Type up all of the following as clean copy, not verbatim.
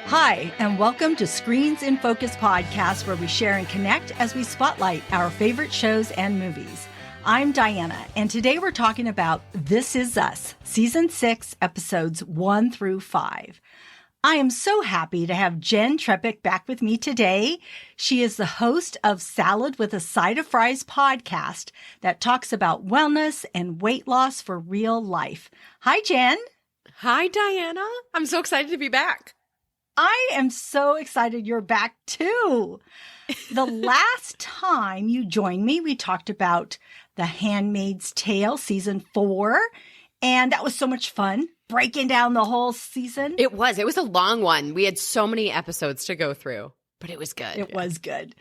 Hi, and welcome to Screens in Focus podcast, where we share and connect as we spotlight our favorite shows and movies. I'm Diana, and today we're talking about This Is Us, Season 6, Episodes 1 through 5. I am so happy to have Jenn Trepeck back with me today. She is the host of Salad with a Side of Fries podcast that talks about wellness and weight loss for real life. Hi, Jenn. Hi, Diana. I'm so excited to be back. I am so excited you're back too. The last time you joined me, we talked about The Handmaid's Tale Season 4, and that was so much fun, breaking down the whole season. It was a long one. We had so many episodes to go through, but it was good. It was good.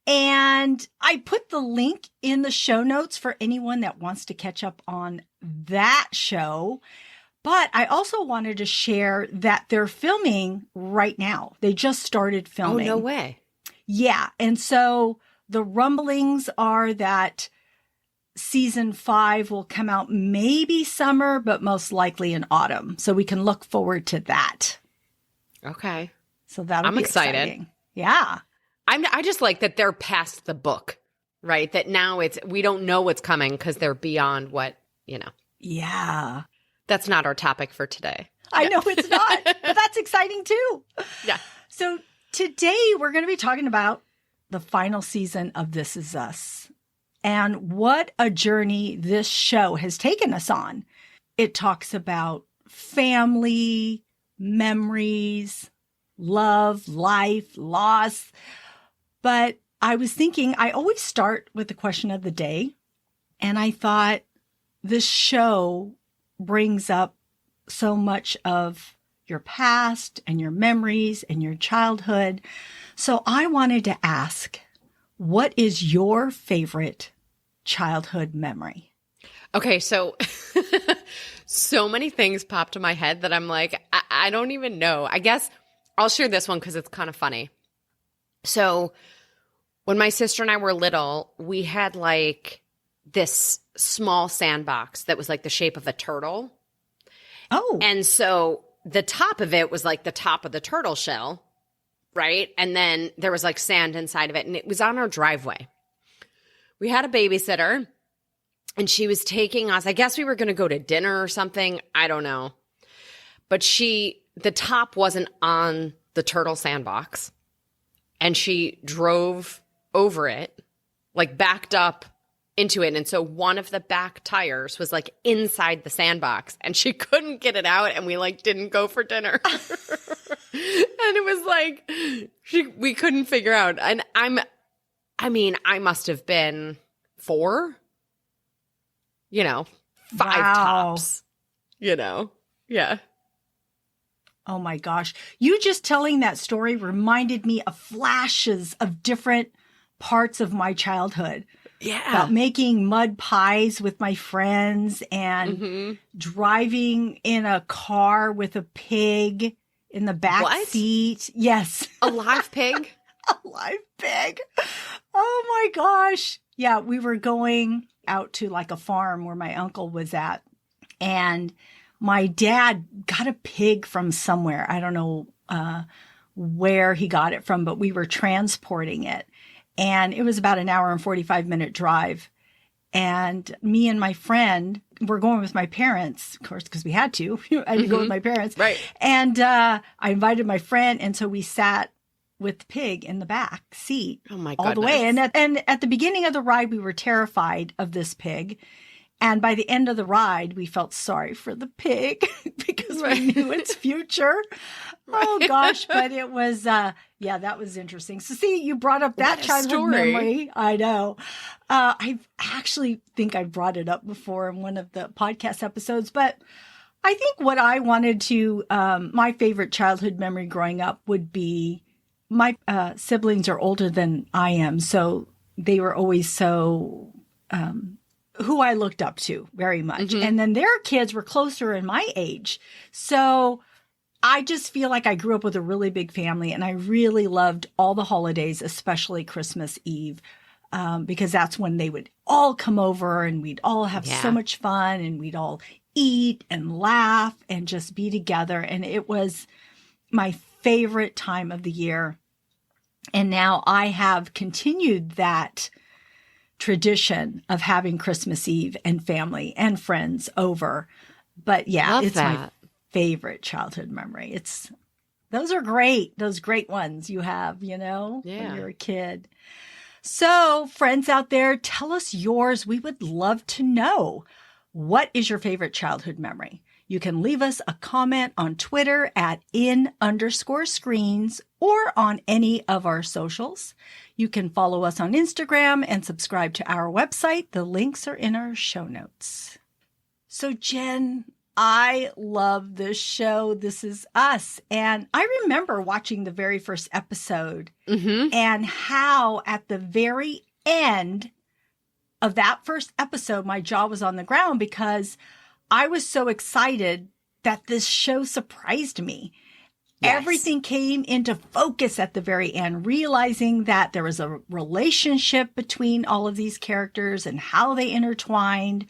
And I put the link in the show notes for anyone that wants to catch up on that show. But I also wanted to share that they're filming right now. They just started filming. Oh, no way. Yeah. And so the rumblings are that Season 5 will come out maybe summer, but most likely in autumn. So we can look forward to that. Okay. So that'll be excited. Exciting. Yeah. I just like that they're past the book, right? That now we don't know what's coming because they're beyond what, Yeah. That's not our topic for today. I know it's not, but that's exciting too. Yeah. So today we're going to be talking about the final season of This Is Us and what a journey this show has taken us on. It talks about family, memories, love, life, loss. But I was thinking, I always start with the question of the day. And I thought this show brings up so much of your past and your memories and your childhood. So I wanted to ask, what is your favorite childhood memory? Okay, so so many things popped to my head that I'm like, I don't even know. I guess I'll share this one because it's kind of funny. So when my sister and I were little, we had like this small sandbox that was like the shape of a turtle. Oh. And so the top of it was like the top of the turtle shell, right? And then there was like sand inside of it, and it was on our driveway. We had a babysitter, and she was taking us. I guess we were going to go to dinner or something. I don't know. But the top wasn't on the turtle sandbox, and she drove over it, like backed up into it. And so one of the back tires was like inside the sandbox, and she couldn't get it out, and we like didn't go for dinner. And it was like we couldn't figure out. And I must have been 4, 5 tops, Yeah. Oh my gosh. You just telling that story reminded me of flashes of different parts of my childhood. Yeah. About making mud pies with my friends and driving in a car with a pig in the back seat. Yes. A live pig? A live pig. Oh my gosh. Yeah, we were going out to like a farm where my uncle was at, and my dad got a pig from somewhere. I don't know where he got it from, but we were transporting it. And it was about an hour and 45-minute drive. And me and my friend were going with my parents, of course, because we had to. I had to go with my parents. Right. And I invited my friend. And so we sat with the pig in the back seat all the way. And at the beginning of the ride, we were terrified of this pig. And by the end of the ride, we felt sorry for the pig because we knew its future. Oh, gosh. But it was, that was interesting. So see, you brought up that childhood memory. I know. I actually think I brought it up before in one of the podcast episodes. But I think what I wanted to, my favorite childhood memory growing up would be my siblings are older than I am. So they were always so who I looked up to very much. And then their kids were closer in my age. So I just feel like I grew up with a really big family, and I really loved all the holidays, especially Christmas Eve, because that's when they would all come over and we'd all have so much fun, and we'd all eat and laugh and just be together. And it was my favorite time of the year. And now I have continued that tradition of having Christmas Eve and family and friends over. But yeah, it's my favorite childhood memory. Those are great. Those great ones you have, when you're a kid. So friends out there, tell us yours. We would love to know. What is your favorite childhood memory? You can leave us a comment on Twitter at @in_screens or on any of our socials. You can follow us on Instagram and subscribe to our website. The links are in our show notes. So Jenn, I love this show. This is us. And I remember watching the very first episode and how at the very end of that first episode, my jaw was on the ground because I was so excited that this show surprised me. Yes. Everything came into focus at the very end, realizing that there was a relationship between all of these characters and how they intertwined,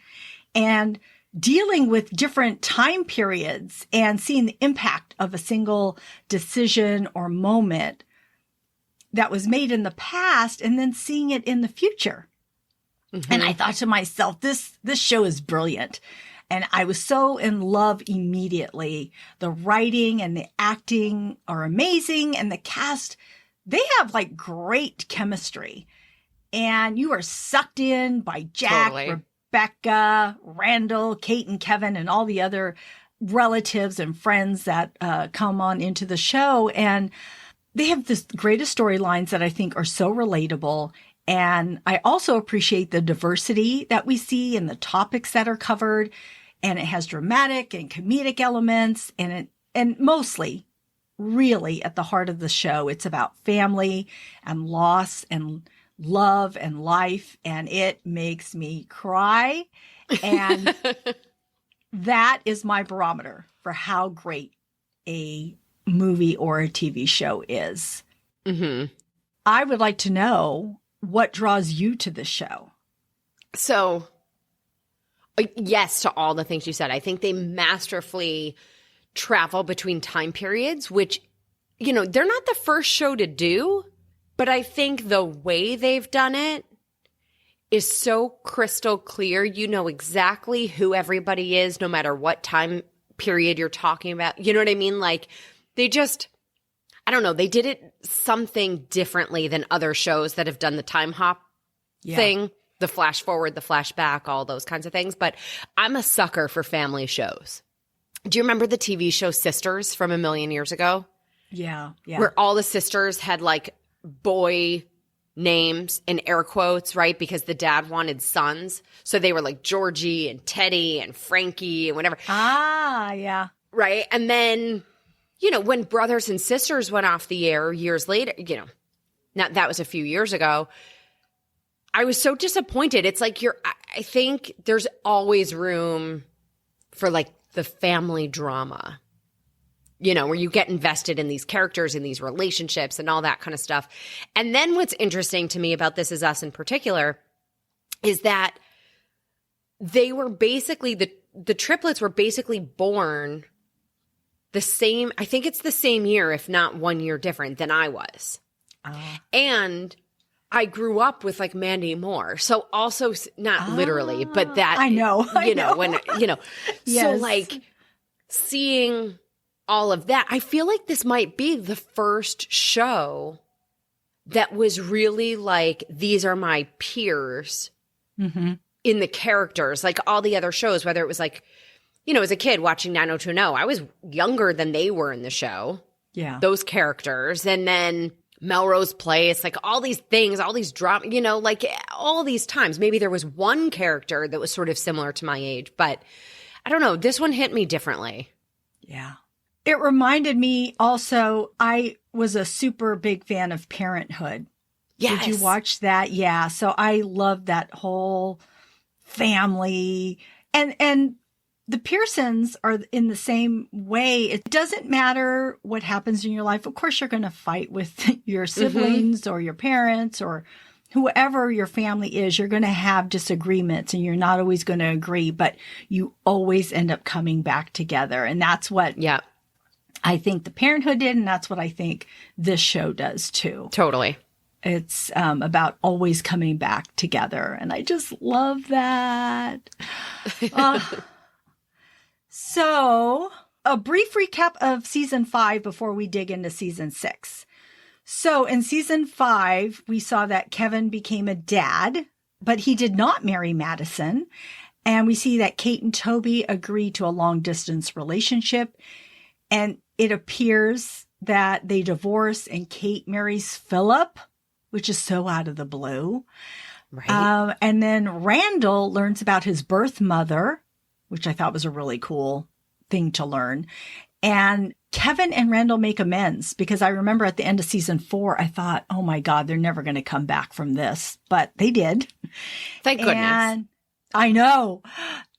and dealing with different time periods and seeing the impact of a single decision or moment that was made in the past and then seeing it in the future. And I thought to myself, this show is brilliant. And I was so in love immediately. The writing and the acting are amazing. And the cast, they have like great chemistry. And you are sucked in by Jack, Rebecca, Randall, Kate and Kevin, and all the other relatives and friends that come on into the show. And they have this greatest storylines that I think are so relatable. And I also appreciate the diversity that we see and the topics that are covered. And it has dramatic and comedic elements. And mostly, really at the heart of the show, it's about family and loss and love and life. And it makes me cry. And that is my barometer for how great a movie or a TV show is. I would like to know, what draws you to the show? So, yes, to all the things you said. I think they masterfully travel between time periods, which, they're not the first show to do, but I think the way they've done it is so crystal clear. You know exactly who everybody is, no matter what time period you're talking about. You know what I mean? Like, they just, I don't know, they did it something differently than other shows that have done the time hop thing, the flash forward, the flashback, all those kinds of things. But I'm a sucker for family shows. Do you remember the TV show Sisters from a million years ago? Yeah. Where all the sisters had like boy names in air quotes, right? Because the dad wanted sons. So they were like Georgie and Teddy and Frankie and whatever. Ah, yeah. Right. And then, when Brothers and Sisters went off the air years later, now that was a few years ago, I was so disappointed. It's like I think there's always room for like the family drama, where you get invested in these characters and these relationships and all that kind of stuff. And then what's interesting to me about This Is Us in particular is that they were basically, the triplets were basically born the same, I think it's the same year, if not 1 year different than I was. And I grew up with like Mandy Moore. So also not literally, but that, I know. when, Yes. So like seeing all of that, I feel like this might be the first show that was really like, these are my peers in the characters, like all the other shows, whether it was like, as a kid watching 90210, I was younger than they were in the show. Yeah. Those characters. And then Melrose Place, like all these things, all these drama, like all these times. Maybe there was one character that was sort of similar to my age, but I don't know. This one hit me differently. Yeah. It reminded me also, I was a super big fan of Parenthood. Yes. Did you watch that? Yeah. So I love that whole family. And the Pearsons are in the same way. It doesn't matter what happens in your life. Of course, you're going to fight with your siblings or your parents or whoever your family is. You're going to have disagreements and you're not always going to agree, but you always end up coming back together. And that's what I think The Parenthood did, and that's what I think this show does too. Totally. It's about always coming back together, and I just love that. So, a brief recap of season 5 before we dig into season 6. So, in season 5, we saw that Kevin became a dad, but he did not marry Madison. And we see that Kate and Toby agree to a long-distance relationship. And it appears that they divorce and Kate marries Philip, which is so out of the blue. Right. And then Randall learns about his birth mother, which I thought was a really cool thing to learn. And Kevin and Randall make amends, because I remember at the end of season 4, I thought, oh my God, they're never going to come back from this. But they did. Thank goodness. And I know.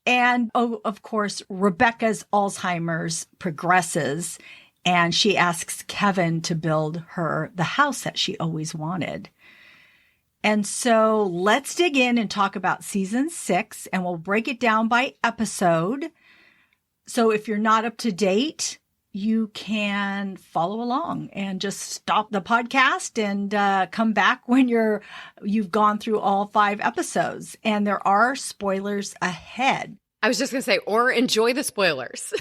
And of course, Rebecca's Alzheimer's progresses, and she asks Kevin to build her the house that she always wanted. And so let's dig in and talk about season 6, and we'll break it down by episode. So if you're not up to date, you can follow along and just stop the podcast and come back when you've gone through all 5 episodes. And there are spoilers ahead. I was just going to say, or enjoy the spoilers.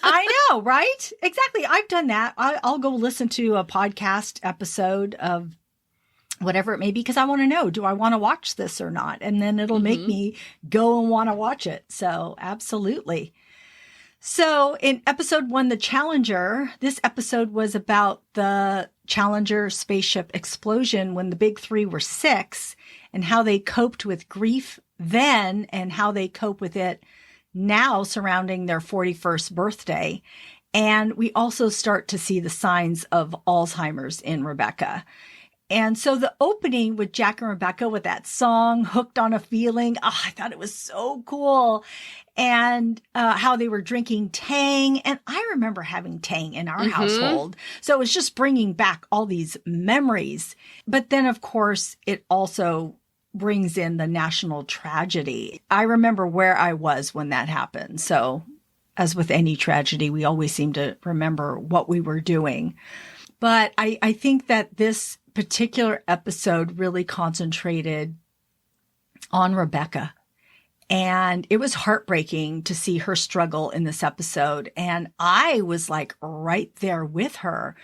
I know, right? Exactly. I've done that. I'll go listen to a podcast episode of whatever it may be, because I want to know, do I want to watch this or not? And then it'll make me go and want to watch it. So absolutely. So in episode 1, The Challenger, this episode was about the Challenger spaceship explosion when the big 3 were 6, and how they coped with grief then and how they cope with it now surrounding their 41st birthday. And we also start to see the signs of Alzheimer's in Rebecca. And so the opening with Jack and Rebecca with that song, Hooked on a Feeling, I thought it was so cool. And how they were drinking Tang. And I remember having Tang in our household. So it was just bringing back all these memories. But then, of course, it also brings in the national tragedy. I remember where I was when that happened. So as with any tragedy, we always seem to remember what we were doing. But I think that this particular episode really concentrated on Rebecca. And it was heartbreaking to see her struggle in this episode. And I was like right there with her.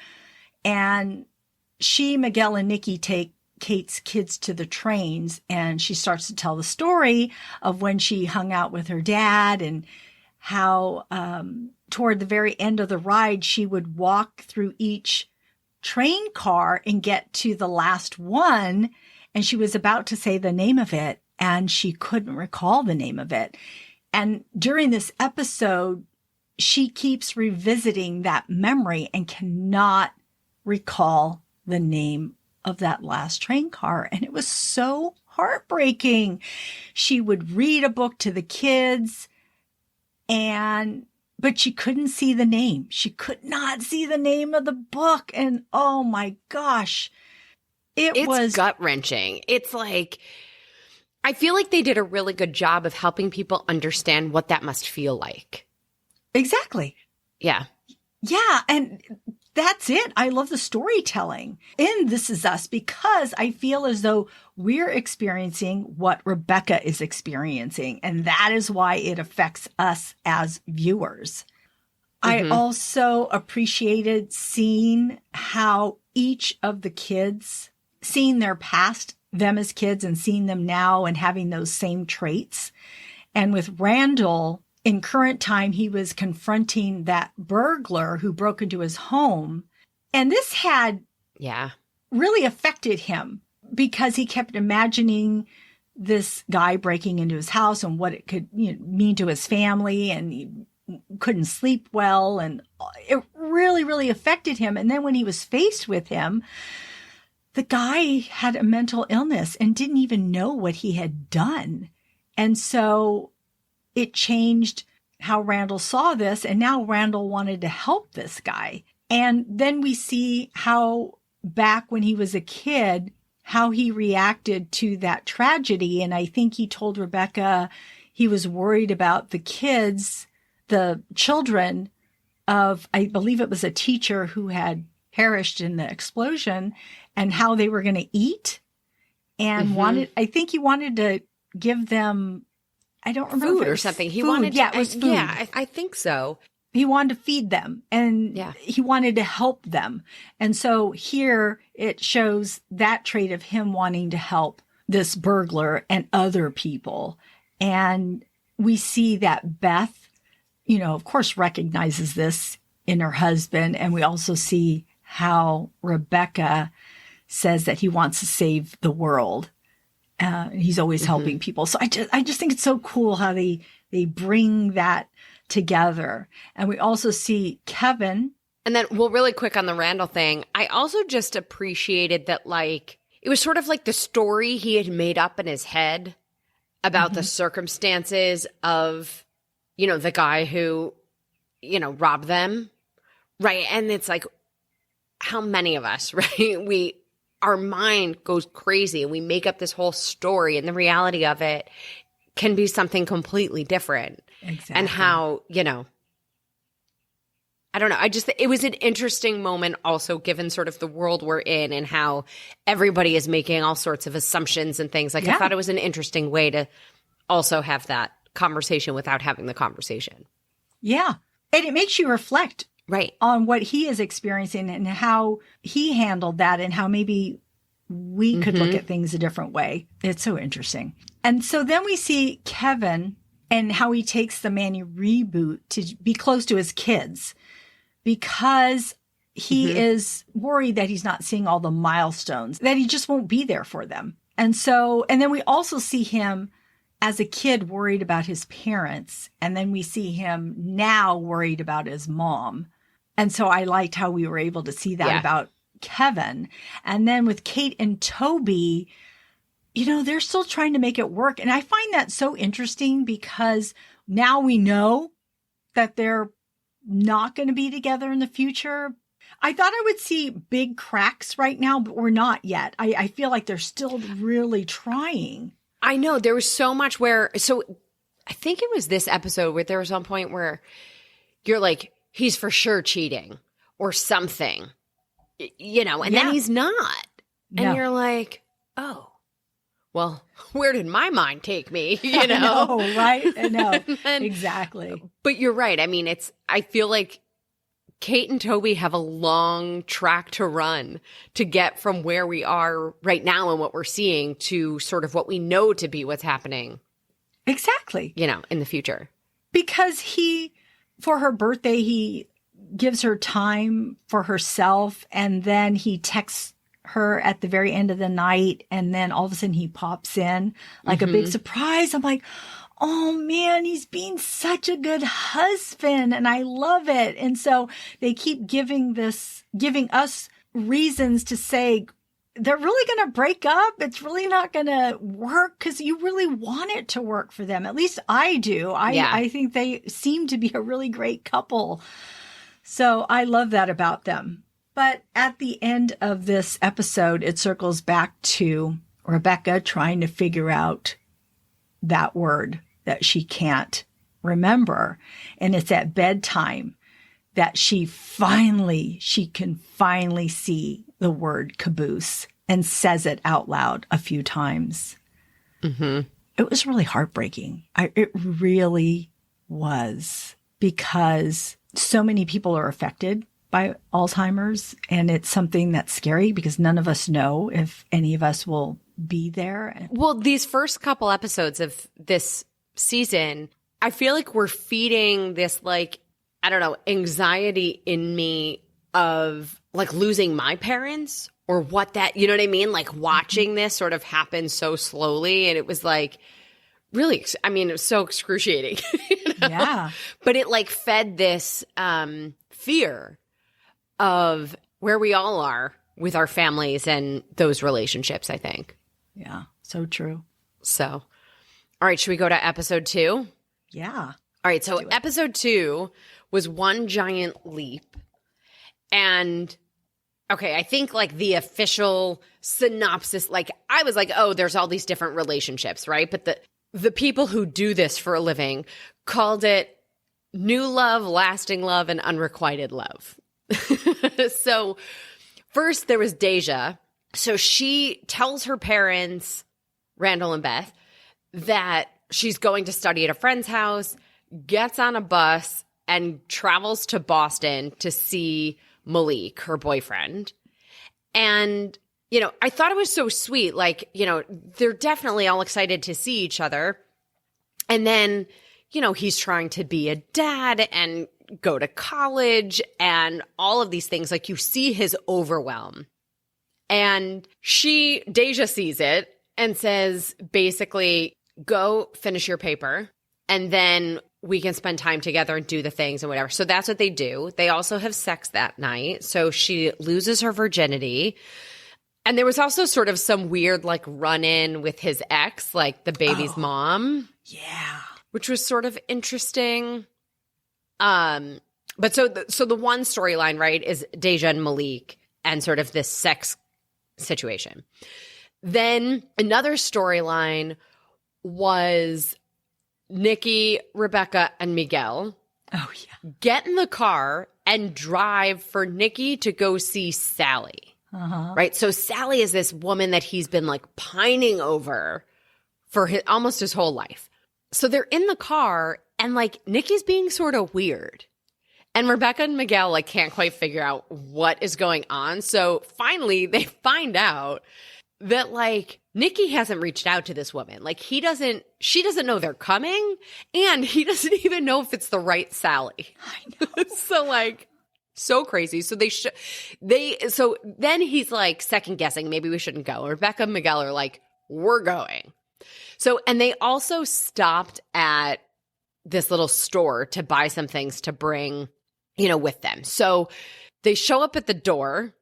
And Miguel, and Nikki take Kate's kids to the trains, and she starts to tell the story of when she hung out with her dad, and how toward the very end of the ride, she would walk through each train car and get to the last one. And she was about to say the name of it, and she couldn't recall the name of it. And during this episode, she keeps revisiting that memory and cannot recall the name of that last train car. And it was so heartbreaking. She would read a book to the kids, but she couldn't see the name. She could not see the name of the book. And oh my gosh, it was gut-wrenching. It's like, I feel like they did a really good job of helping people understand what that must feel like. Exactly. Yeah. Yeah. And that's it. I love the storytelling in This Is Us, because I feel as though we're experiencing what Rebecca is experiencing. And that is why it affects us as viewers. I also appreciated seeing how each of the kids, seeing their past, them as kids, and seeing them now and having those same traits. And with Randall, in current time, he was confronting that burglar who broke into his home. And this had really affected him, because he kept imagining this guy breaking into his house and what it could mean to his family. And he couldn't sleep well. And it really, really affected him. And then when he was faced with him, the guy had a mental illness and didn't even know what he had done. And so it changed how Randall saw this. And now Randall wanted to help this guy. And then we see how back when he was a kid, how he reacted to that tragedy. And I think he told Rebecca he was worried about the kids, the children, of, I believe it was a teacher who had perished in the explosion and how they were going to eat and I think he wanted to give them, I don't remember. Food or something. He food. wanted to, yeah, it was food. Yeah, I think so. He wanted to feed them and he wanted to help them. And so here it shows that trait of him wanting to help this burglar and other people. And we see that Beth, of course, recognizes this in her husband. And we also see how Rebecca says that he wants to save the world. He's always helping people. So I just think it's so cool how they bring that together. And we also see Kevin. And then, well, really quick on the Randall thing, I also just appreciated that, like, it was sort of like the story he had made up in his head about the circumstances of, the guy who, robbed them. Right. And it's like, how many of us, right? Our mind goes crazy and we make up this whole story, and the reality of it can be something completely different. Exactly. And how, I don't know. It was an interesting moment also, given sort of the world we're in and how everybody is making all sorts of assumptions and things. Like, I thought it was an interesting way to also have that conversation without having the conversation. Yeah. And it makes you reflect on what he is experiencing and how he handled that and how maybe we could look at things a different way. It's so interesting. And so then we see Kevin and how he takes the Manny reboot to be close to his kids because he is worried that he's not seeing all the milestones, that he just won't be there for them. And then we also see him as a kid worried about his parents. And then we see him now worried about his mom. And so I liked how we were able to see that about Kevin. And then with Kate and Toby, they're still trying to make it work. And I find that so interesting because now we know that they're not going to be together in the future. I thought I would see big cracks right now, but we're not yet. I feel like they're still really trying. I know. There was so much so I think it was this episode where there was one point where you're like, he's for sure cheating or something, and then he's not. And you're like, oh. Well, where did my mind take me? I know, right? I know. Exactly. But you're right. I mean, I feel like Kate and Toby have a long track to run to get from where we are right now and what we're seeing to sort of what we know to be what's happening. Exactly. In the future. Because for her birthday, he gives her time for herself, and then he texts her at the very end of the night, and then all of a sudden he pops in like a big surprise. I'm like, oh man, he's being such a good husband, and I love it. And so they keep giving us reasons to say they're really going to break up. It's really not going to work because you really want it to work for them. At least I do. I think they seem to be a really great couple. So I love that about them. But at the end of this episode, it circles back to Rebecca trying to figure out that word that she can't remember. And it's at bedtime that she can finally see the word caboose and says it out loud a few times. It was really heartbreaking. It really was, because so many people are affected by Alzheimer's, and it's something that's scary because none of us know if any of us will be there. Well, these first couple episodes of this season, I feel like we're feeding this, like, I don't know, anxiety in me of like losing my parents or what that, you know what I mean? Like watching this sort of happen so slowly, and it was like really, I mean, it was so excruciating. Yeah. But it like fed this fear of where we all are with our families and those relationships, I think. Yeah, so true. So, all right, should we go to episode 2? Yeah. All right, so episode 2 was One Giant Leap. And, okay, I think like the official synopsis, like I was like, oh, there's all these different relationships, right? But the people who do this for a living called it new love, lasting love, and unrequited love. So first there was Deja. So she tells her parents, Randall and Beth, that she's going to study at a friend's house, gets on a bus, and travels to Boston to see Malik, her boyfriend. And, you know, I thought it was so sweet. Like, you know, they're definitely all excited to see each other. And then, you know, he's trying to be a dad and go to college and all of these things. Like, you see his overwhelm. And Deja sees it and says, basically, go finish your paper and then we can spend time together and do the things and whatever. So that's what they do. They also have sex that night. So she loses her virginity. And there was also sort of some weird like run-in with his ex, like the baby's mom. Yeah. Which was sort of interesting. But so the one storyline, right, is Deja and Malik and sort of this sex situation. Then another storyline was Nikki, Rebecca, and Miguel get in the car and drive for Nikki to go see Sally. Right? So Sally is this woman that he's been like pining over for almost his whole life. So they're in the car and like Nikki's being sort of weird. And Rebecca and Miguel like can't quite figure out what is going on. So finally they find out that like Nikki hasn't reached out to this woman. Like she doesn't know they're coming and he doesn't even know if it's the right Sally. I know. So like so crazy. So so then he's like second guessing, maybe we shouldn't go. Rebecca and Miguel are like, we're going. So, and they also stopped at this little store to buy some things to bring, you know, with them. So they show up at the door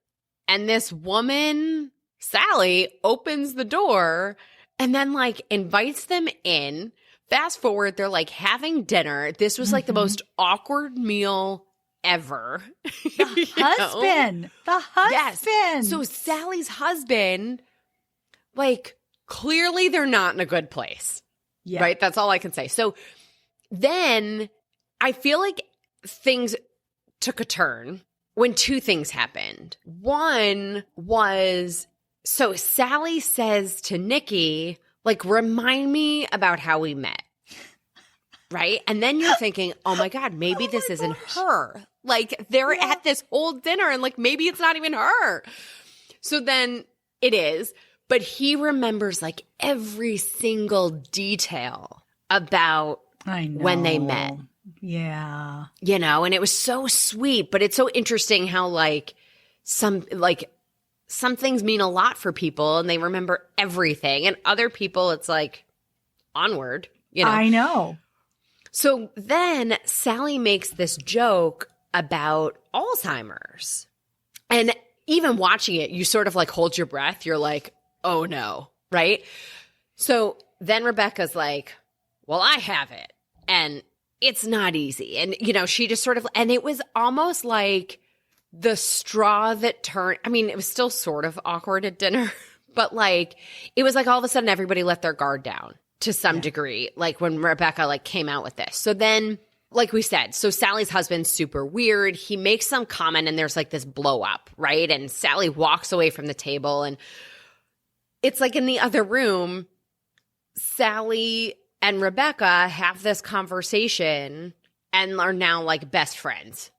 and this woman, Sally, opens the door and then like invites them in. Fast forward, they're like having dinner. This was like the most awkward meal ever. The husband. The husband. Yes. So Sally's husband, like clearly they're not in a good place. Yeah. Right? That's all I can say. So then I feel like things took a turn when two things happened. One was, so Sally says to Nikki, like, remind me about how we met. Right? And then you're thinking, oh my God, maybe this isn't her. Like they're at this whole dinner and like maybe it's not even her. So then it is. But he remembers like every single detail about when they met. Yeah. You know, and it was so sweet, but it's so interesting how like some things mean a lot for people and they remember everything. And other people, it's like onward, you know. I know. So then Sally makes this joke about Alzheimer's. And even watching it, you sort of like hold your breath. You're like, oh no, right? So then Rebecca's like, well, I have it. And it's not easy. And, you know, she just sort of, and it was almost like the straw that turned, I mean, it was still sort of awkward at dinner, but like, it was like all of a sudden everybody let their guard down to some degree, like when Rebecca like came out with this. So then, like we said, so Sally's husband's super weird. He makes some comment and there's like this blow up, right? And Sally walks away from the table and it's like in the other room, Sally and Rebecca have this conversation and are now like best friends,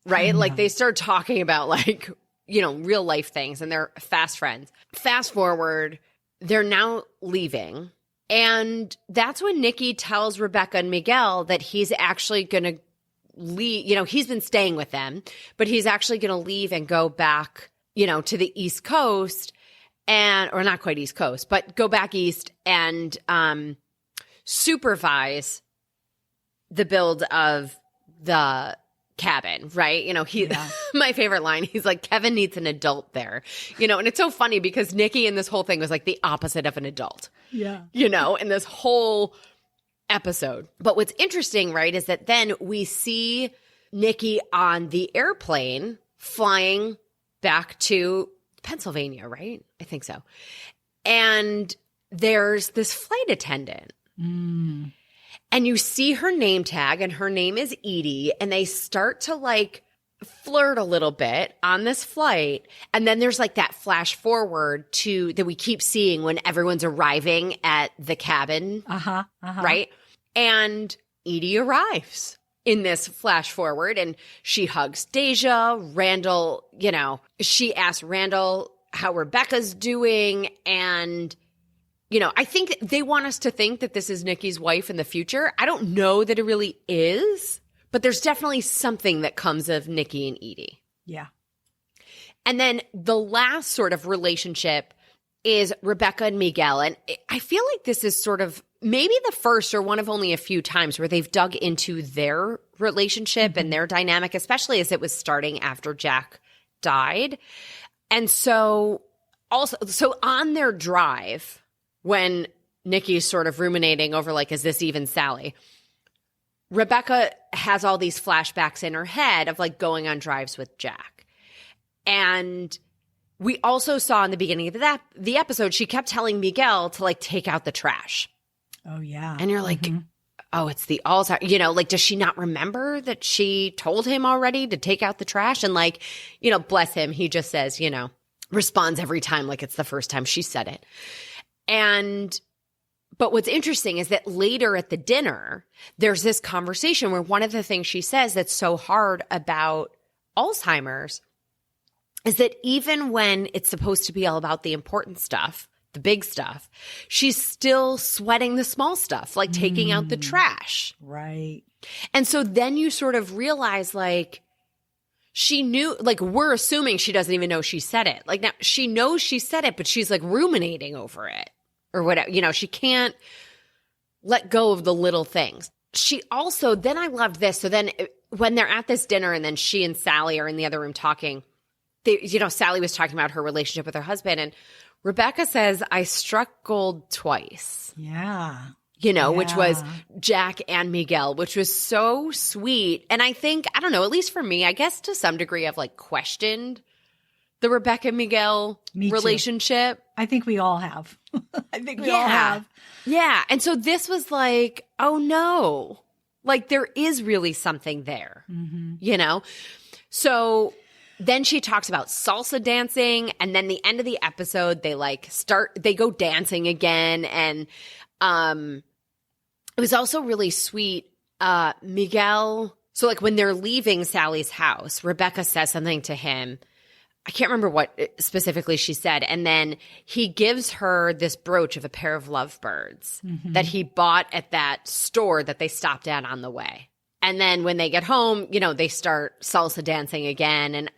right? Like they start talking about like, you know, real life things and they're fast friends. Fast forward, they're now leaving. And that's when Nikki tells Rebecca and Miguel that he's actually going to leave. You know, he's been staying with them, but he's actually going to leave and go back, you know, to the East Coast and, or not quite East Coast, but go back East and supervise the build of the cabin, right? You know, my favorite line, he's like, Kevin needs an adult there, you know, and it's so funny because Nikki in this whole thing was like the opposite of an adult. Yeah. You know, in this whole episode. But what's interesting, right, is that then we see Nikki on the airplane flying back to Pennsylvania, right? I think so. And there's this flight attendant. And you see her name tag, and her name is Edie, and they start to like flirt a little bit on this flight. And then there's like that flash forward to that we keep seeing when everyone's arriving at the cabin. Right? And Edie arrives in this flash forward, and she hugs Deja. Randall, you know, she asks Randall how Rebecca's doing. And, you know, I think they want us to think that this is Nikki's wife in the future. I don't know that it really is, but there's definitely something that comes of Nikki and Edie. Yeah. And then the last sort of relationship is Rebecca and Miguel. And I feel like this is sort of maybe the first or one of only a few times where they've dug into their relationship and their dynamic, especially as it was starting after Jack died. And so on their drive, when Nikki's sort of ruminating over like, is this even Sally? Rebecca has all these flashbacks in her head of like going on drives with Jack. And we also saw in the beginning of the episode, she kept telling Miguel to like take out the trash. Oh, yeah. And you're like, oh, it's the Alzheimer. You know, like, does she not remember that she told him already to take out the trash? And like, you know, bless him. He just says, you know, responds every time like it's the first time she said it. But what's interesting is that later at the dinner, there's this conversation where one of the things she says that's so hard about Alzheimer's is that even when it's supposed to be all about the important stuff, the big stuff, she's still sweating the small stuff, like taking out the trash. Right. And so then you sort of realize, like, she knew, like, we're assuming she doesn't even know she said it. Like, now she knows she said it, but she's like ruminating over it or whatever. You know, she can't let go of the little things. She also, then I loved this. So then when they're at this dinner and then she and Sally are in the other room talking, you know, Sally was talking about her relationship with her husband, and Rebecca says, I struck gold twice. Yeah. You know, which was Jack and Miguel, which was so sweet. And I think, I don't know, at least for me, I guess to some degree I've like questioned the Rebecca Miguel relationship. I think we all have. I think we all have. Yeah. And so this was like, oh no, like there is really something there, you know? So then she talks about salsa dancing, and then the end of the episode, they go dancing again. And it was also really sweet. Miguel, so like when they're leaving Sally's house, Rebecca says something to him. I can't remember what specifically she said. And then he gives her this brooch of a pair of lovebirds that he bought at that store that they stopped at on the way. And then when they get home, you know, they start salsa dancing again. And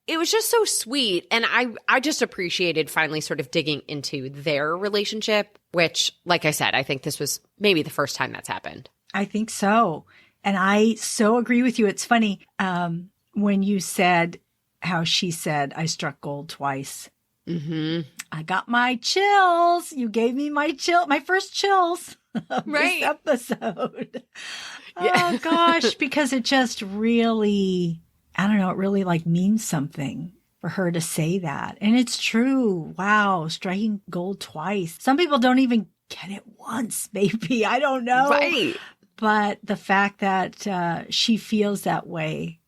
it was just so sweet. And I just appreciated finally sort of digging into their relationship, which, like I said, I think this was maybe the first time that's happened. I think so. And I so agree with you. It's funny when you said how she said, I struck gold twice. I got my chills. You gave me my first chills of this episode. Oh, gosh, because it just really, I don't know, it really like means something for her to say that. And it's true. Wow, striking gold twice. Some people don't even get it once, maybe. I don't know. Right. But the fact that she feels that way,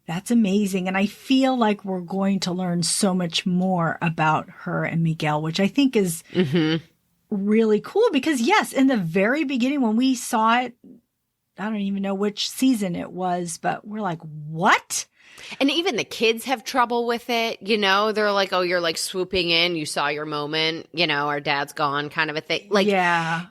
that's amazing. And I feel like we're going to learn so much more about her and Miguel, which I think is really cool because, yes, in the very beginning when we saw it, I don't even know which season it was, but we're like, what? And even the kids have trouble with it. You know, they're like, oh, you're like swooping in. You saw your moment. You know, our dad's gone kind of a thing. Like, yeah.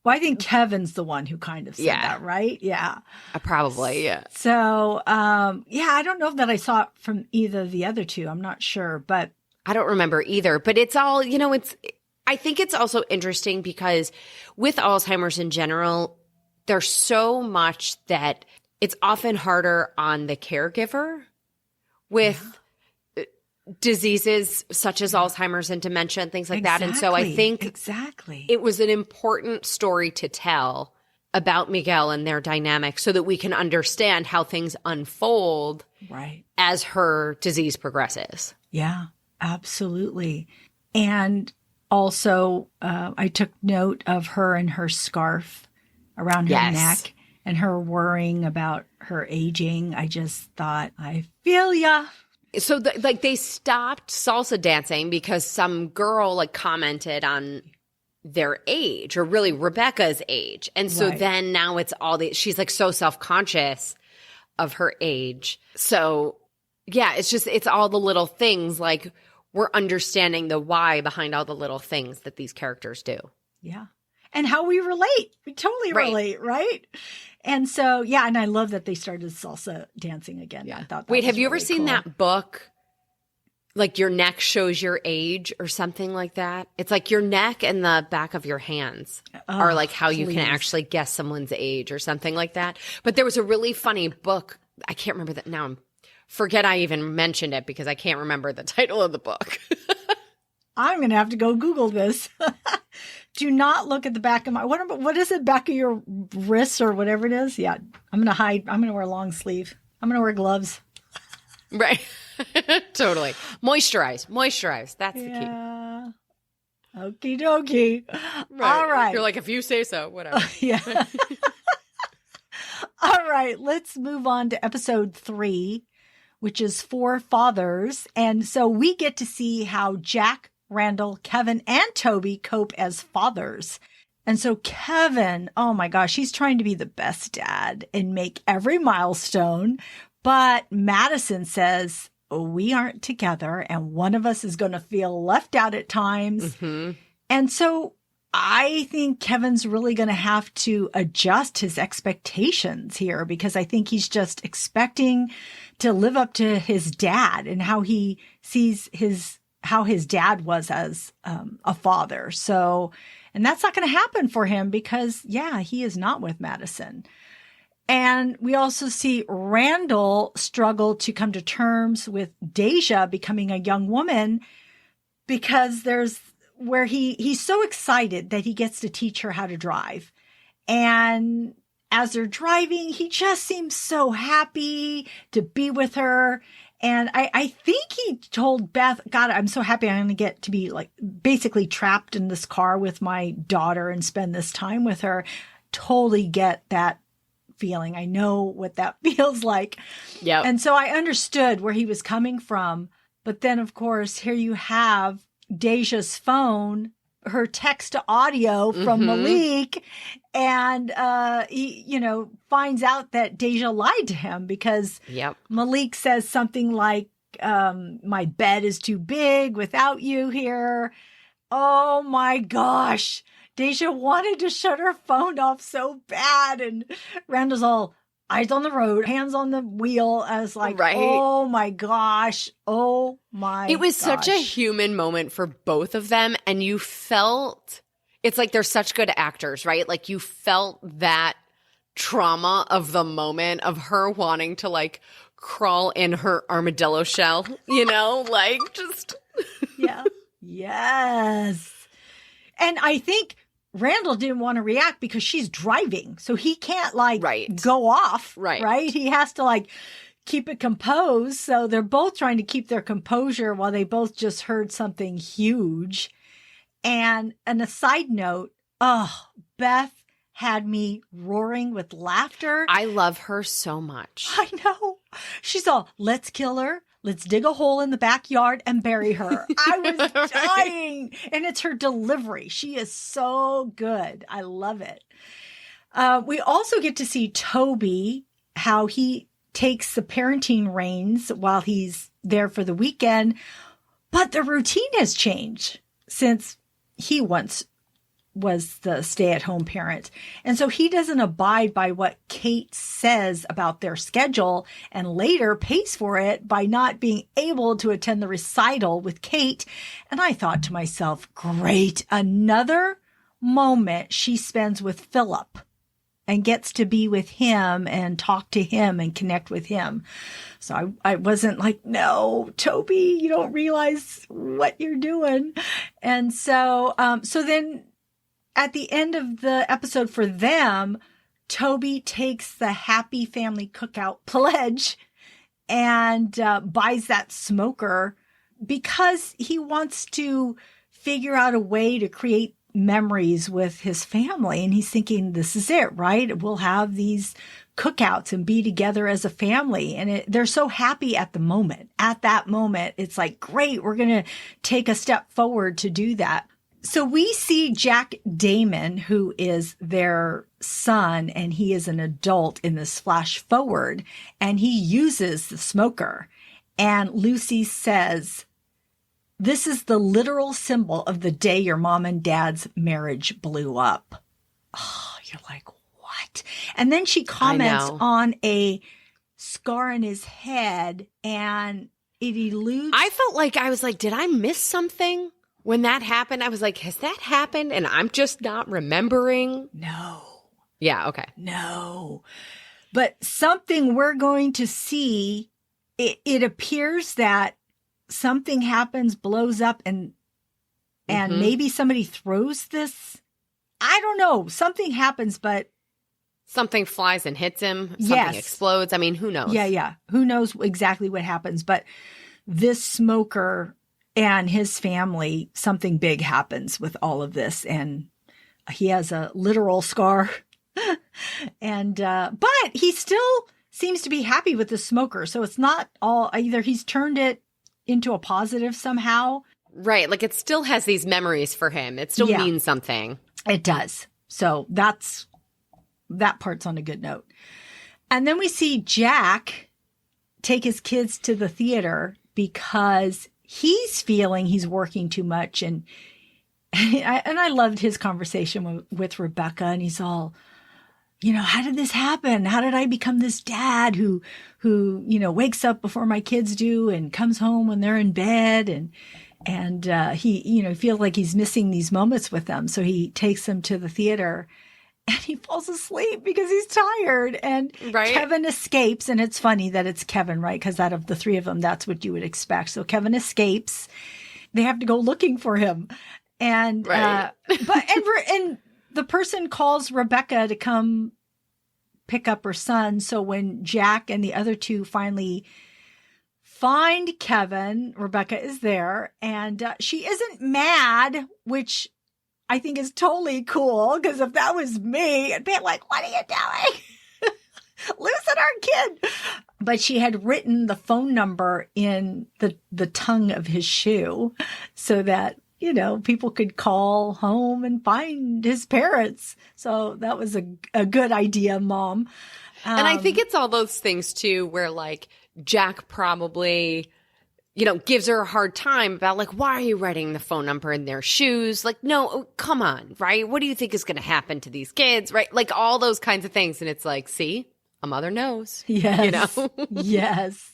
Well, I think Kevin's the one who kind of said that, right? Yeah. Probably, yeah. So, yeah, I don't know that I saw it from either of the other two. I'm not sure, but. I don't remember either. But it's all, you know, I think it's also interesting because with Alzheimer's in general, there's so much that it's often harder on the caregiver with diseases such as Alzheimer's and dementia and things like that. And so I think it was an important story to tell about Miguel and their dynamic so that we can understand how things unfold as her disease progresses. Yeah, absolutely. And also I took note of her and her scarf. around her neck and her worrying about her aging. I just thought, I feel ya. So they stopped salsa dancing because some girl like commented on their age, or really Rebecca's age. And so then now it's she's like so self-conscious of her age. So yeah, it's all the little things, like we're understanding the why behind all the little things that these characters do. Yeah. And how we relate. We totally relate, right? And so, yeah, and I love that they started salsa dancing again. Yeah. I thought that Wait, have you ever really seen that book? Like your neck shows your age or something like that? It's like your neck and the back of your hands are like how you can actually guess someone's age or something like that. But there was a really funny book. I can't remember that now. Forget I even mentioned it because I can't remember the title of the book. I'm going to have to go Google this. Do not look at the back of what is it? Back of your wrists or whatever it is? Yeah. I'm going to hide. I'm going to wear a long sleeve. I'm going to wear gloves. Right. Totally. Moisturize. That's the key. Okie dokie. Right. All right. You're like, if you say so, whatever. Yeah. All right. Let's move on to episode 3, which is Four Fathers. And so we get to see how Jack, Randall, Kevin, and Toby cope as fathers. And so Kevin, oh my gosh, he's trying to be the best dad and make every milestone. But Madison says, we aren't together and one of us is going to feel left out at times. Mm-hmm. And so I think Kevin's really going to have to adjust his expectations here, because I think he's just expecting to live up to his dad and how he sees how his dad was as a father. So, and that's not going to happen for him because, yeah, he is not with Madison. And we also see Randall struggle to come to terms with Deja becoming a young woman, because there's where he's so excited that he gets to teach her how to drive. And as they're driving, he just seems so happy to be with her. And I think he told Beth, God, I'm so happy I'm going to get to be like basically trapped in this car with my daughter and spend this time with her. Totally get that feeling. I know what that feels like. Yeah. And so I understood where he was coming from. But then, of course, here you have Deja's phone, her text to audio from Malik, and he, finds out that Deja lied to him because Malik says something like, my bed is too big without you here. Oh my gosh. Deja wanted to shut her phone off so bad, and Randall's all eyes on the road, hands on the wheel. I was like, oh my gosh. Oh my It was such a human moment for both of them. And you felt, it's like they're such good actors, right? Like you felt that trauma of the moment of her wanting to like crawl in her armadillo shell, like just. Yeah. Yes. And I think Randall didn't want to react because she's driving. So he can't go off, right? He has to keep it composed. So they're both trying to keep their composure while they both just heard something huge. And a side note, Beth had me roaring with laughter. I love her so much. I know. She's all, let's kill her. Let's dig a hole in the backyard and bury her. I was dying. And it's her delivery. She is so good. I love it. We also get to see Toby, how he takes the parenting reins while he's there for the weekend. But the routine has changed since he once was the stay-at-home parent. And so he doesn't abide by what Kate says about their schedule, and later pays for it by not being able to attend the recital with Kate. And I thought to myself, great, another moment she spends with Philip and gets to be with him and talk to him and connect with him. So I wasn't like, no, Toby, you don't realize what you're doing. And so then at the end of the episode for them, Toby takes the Happy Family Cookout pledge and buys that smoker because he wants to figure out a way to create memories with his family. And he's thinking, this is it, right? We'll have these cookouts and be together as a family. And they're so happy at the moment. At that moment, it's like, great, we're going to take a step forward to do that. So we see Jack Damon, who is their son, and he is an adult in this flash forward, and he uses the smoker. And Lucy says, this is the literal symbol of the day your mom and dad's marriage blew up. Oh, you're like, what? And then she comments on a scar on his head, and it eludes. I felt like, I was like, did I miss something? When that happened, I was like, has that happened? And I'm just not remembering. No. Yeah, okay. No. But something we're going to see, it appears that something happens, blows up, and maybe somebody throws this. I don't know. Something happens, but something flies and hits him. Something explodes. I mean, who knows? Yeah. Who knows exactly what happens? But this smoker and his family, something big happens with all of this. And he has a literal scar. And, but he still seems to be happy with the smoker. So it's not all, either he's turned it into a positive somehow. Right. Like it still has these memories for him. It still means something. It does. So that part's on a good note. And then we see Jack take his kids to the theater because he's feeling he's working too much. And I loved his conversation with Rebecca, and he's all, how did this happen? How did I become this dad who, wakes up before my kids do and comes home when they're in bed? And he, feels like he's missing these moments with them. So he takes them to the theater. And he falls asleep because he's tired. And Kevin escapes. And it's funny that it's Kevin, right? Because out of the three of them, that's what you would expect. So Kevin escapes. They have to go looking for him. And and the person calls Rebecca to come pick up her son. So when Jack and the other two finally find Kevin, Rebecca is there. And she isn't mad, which I think is totally cool, because if that was me, I'd be like, what are you doing? Losing our kid. But she had written the phone number in the tongue of his shoe so that, people could call home and find his parents. So that was a good idea, Mom. And I think it's all those things too, where like Jack probably gives her a hard time about like, why are you writing the phone number in their shoes? Like, no, come on, right? What do you think is going to happen to these kids, right? Like all those kinds of things. And it's like, see, a mother knows. Yes. Yes.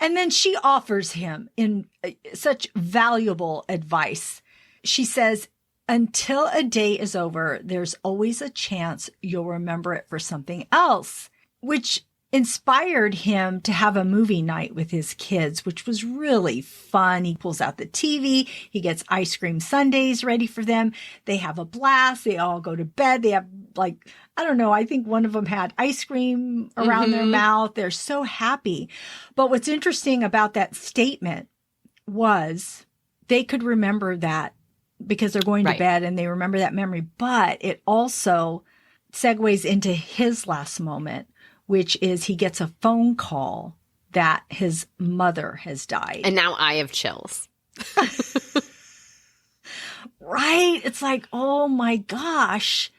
And then she offers him in such valuable advice. She says, until a day is over, there's always a chance you'll remember it for something else, which inspired him to have a movie night with his kids, which was really fun. He pulls out the TV. He gets ice cream sundaes ready for them. They have a blast. They all go to bed. They have I think one of them had ice cream around their mouth. They're so happy. But what's interesting about that statement was they could remember that because they're going to bed and they remember that memory. But it also segues into his last moment, which is he gets a phone call that his mother has died. And now I have chills. Right? It's like, oh my gosh.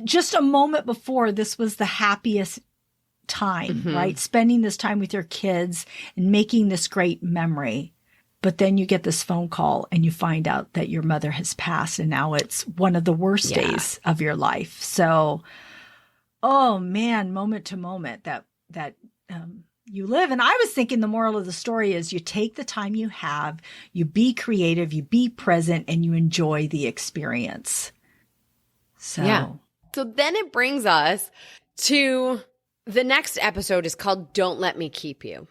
Just a moment before, this was the happiest time, right? Spending this time with your kids and making this great memory. But then you get this phone call and you find out that your mother has passed, and now it's one of the worst days of your life. So, oh man, moment to moment that you live. And I was thinking the moral of the story is you take the time you have, you be creative, you be present, and you enjoy the experience. So then it brings us to the next episode is called Don't Let Me Keep You.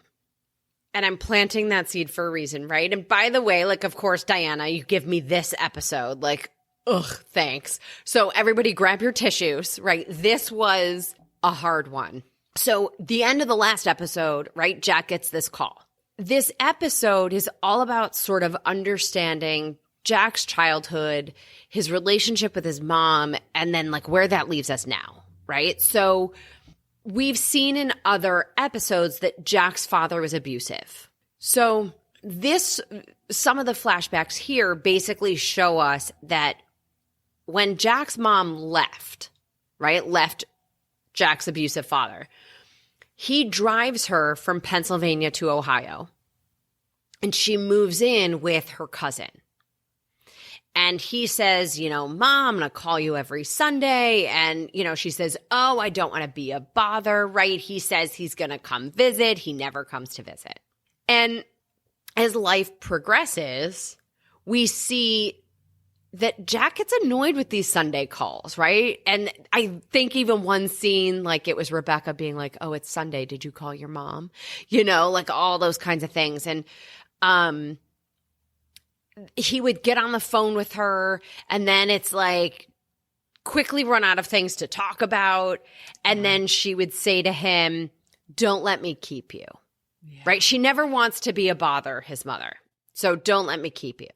And I'm planting that seed for a reason, right? And by the way, like, of course, Diana, you give me this episode, like, ugh, thanks. So everybody grab your tissues, right? This was a hard one. So the end of the last episode, right? Jack gets this call. This episode is all about sort of understanding Jack's childhood, his relationship with his mom, and then like where that leaves us now, right? So we've seen in other episodes that Jack's father was abusive. So some of the flashbacks here basically show us that when Jack's mom left Jack's abusive father, he drives her from Pennsylvania to Ohio, and she moves in with her cousin. And he says, Mom, I'm going to call you every Sunday. And, she says, oh, I don't want to be a bother, right? He says he's going to come visit. He never comes to visit. And as life progresses, we see that Jack gets annoyed with these Sunday calls, right? And I think even one scene, like it was Rebecca being like, oh, it's Sunday. Did you call your mom? Like all those kinds of things. And, he would get on the phone with her, and then it's like quickly run out of things to talk about. And then she would say to him, don't let me keep you, right? She never wants to be a bother, his mother. So don't let me keep you.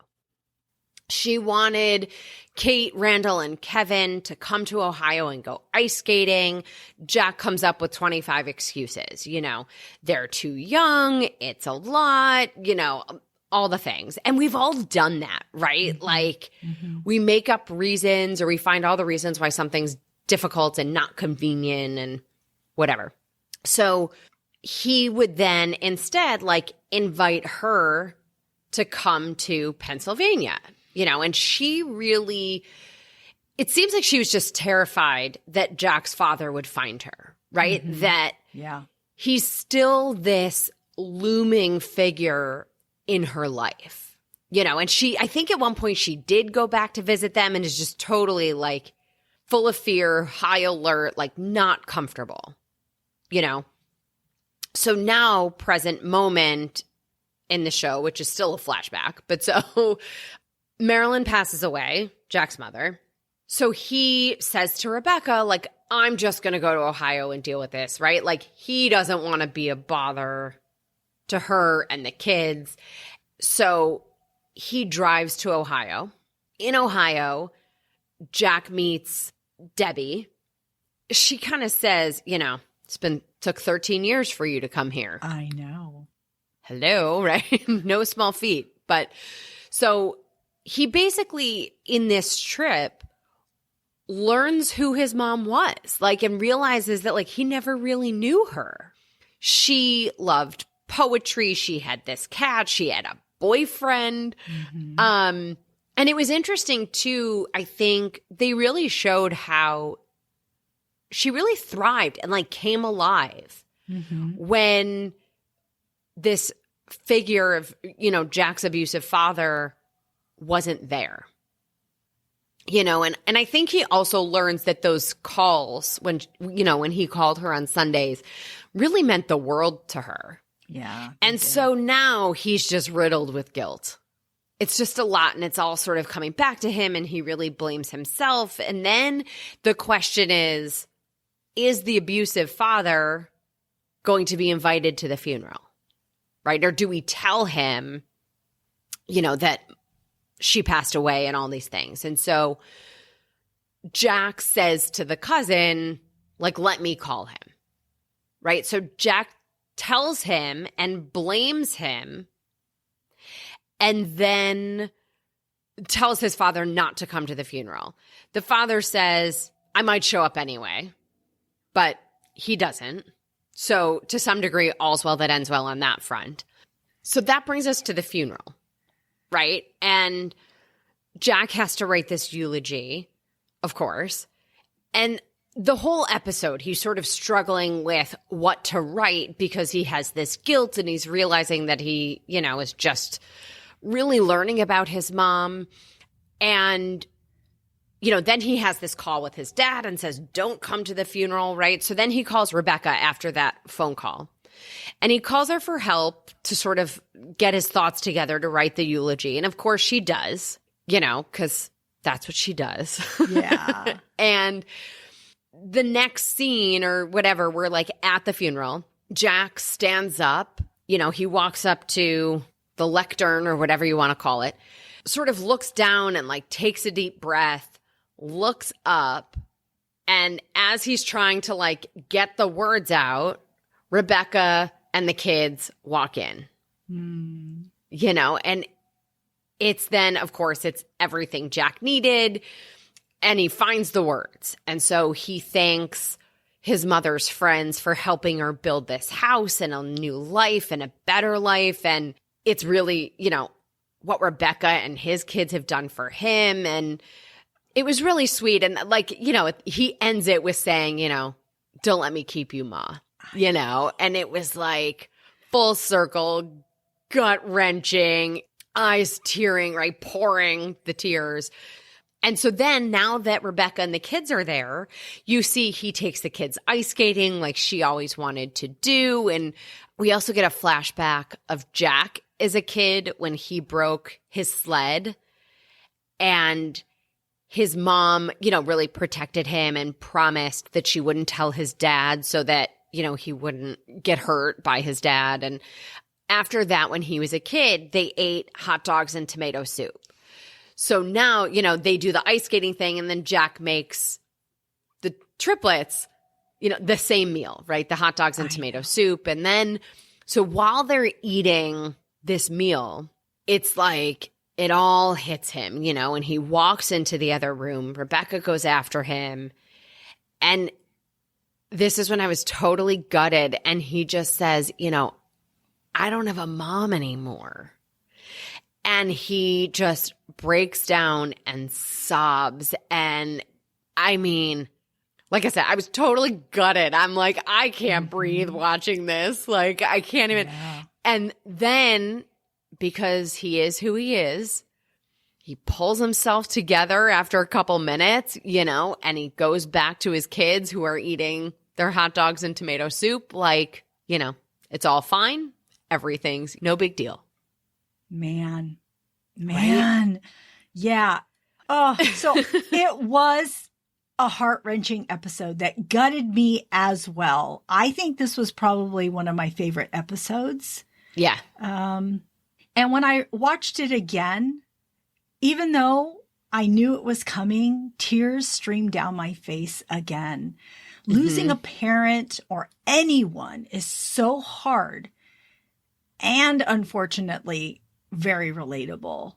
She wanted Kate, Randall, and Kevin to come to Ohio and go ice skating. Jack comes up with 25 excuses. They're too young. It's a lot, all the things. And we've all done that, right? Mm-hmm. Like we make up reasons, or we find all the reasons why something's difficult and not convenient and whatever. So he would then instead like invite her to come to Pennsylvania, and she really, it seems like she was just terrified that Jack's father would find her, right? Mm-hmm. That he's still this looming figure in her life, and I think at one point she did go back to visit them and is just totally like full of fear, high alert, like not comfortable, So now present moment in the show, which is still a flashback, but so Marilyn passes away, Jack's mother. So he says to Rebecca, like, I'm just going to go to Ohio and deal with this, right? Like he doesn't want to be a bother to her and the kids. So he drives to Ohio. In Ohio, Jack meets Debbie. She kind of says, took 13 years for you to come here. I know. Hello, right? No small feat. But so he basically, in this trip, learns who his mom was, like, and realizes that, like, he never really knew her. She loved poetry. She had this cat. She had a boyfriend. Mm-hmm. And it was interesting, too. I think they really showed how she really thrived and, like, came alive when this figure of, Jack's abusive father wasn't there. And I think he also learns that those calls when he called her on Sundays really meant the world to her. Yeah. And so now he's just riddled with guilt. It's just a lot, and it's all sort of coming back to him, and he really blames himself. And then the question is the abusive father going to be invited to the funeral, right? Or do we tell him, that she passed away and all these things? And so Jack says to the cousin, like, let me call him, right? So Jack tells him and blames him, and then tells his father not to come to the funeral. The father says, I might show up anyway, but he doesn't. So to some degree, all's well that ends well on that front. So that brings us to the funeral, right? And Jack has to write this eulogy, of course. And the whole episode, he's sort of struggling with what to write because he has this guilt, and he's realizing that he, is just really learning about his mom. And, then he has this call with his dad and says, don't come to the funeral, right? So then he calls Rebecca after that phone call. And he calls her for help to sort of get his thoughts together to write the eulogy. And of course she does, because that's what she does. Yeah. And the next scene or whatever, we're like at the funeral. Jack stands up, he walks up to the lectern or whatever you want to call it. sort of looks down and like takes a deep breath, looks up, and as he's trying to like get the words out, Rebecca and the kids walk in. You know, and it's then, of course, it's everything Jack needed, and he finds the words. And so he thanks his mother's friends for helping her build this house and a new life and a better life. And it's really, you know, what Rebecca and his kids have done for him. And it was really sweet. And like, you know, he ends it with saying, you know, don't let me keep you, Ma, you know, and it was like full circle, gut wrenching, eyes tearing, right? Pouring the tears. And so then now that Rebecca and the kids are there, you see he takes the kids ice skating like she always wanted to do. And we also get a flashback of Jack as a kid when he broke his sled, and his mom, you know, really protected him and promised that she wouldn't tell his dad so that, you know, he wouldn't get hurt by his dad. And after that, when he was a kid, they ate hot dogs and tomato soup. So now, you know, they do the ice skating thing, and then Jack makes the triplets, you know, the same meal, right? The hot dogs and tomato soup. And then, so while they're eating this meal, it's like it all hits him, you know, and he walks into the other room. Rebecca goes after him. And this is when I was totally gutted. And he just says, you know, I don't have a mom anymore. And he just breaks down and sobs. And I mean, like I said, I was totally gutted. I'm like, I can't breathe watching this. Like, I can't even. Yeah. And then, because he is who he is, he pulls himself together after a couple minutes, you know, and he goes back to his kids who are eating their hot dogs and tomato soup. Like, you know, it's all fine. Everything's no big deal. Man. Right? Yeah. Oh, so it was a heart-wrenching episode that gutted me as well. I think this was probably one of my favorite episodes. Yeah. And when I watched it again, even though I knew it was coming, tears streamed down my face again. Losing a parent or anyone is so hard and unfortunately very relatable.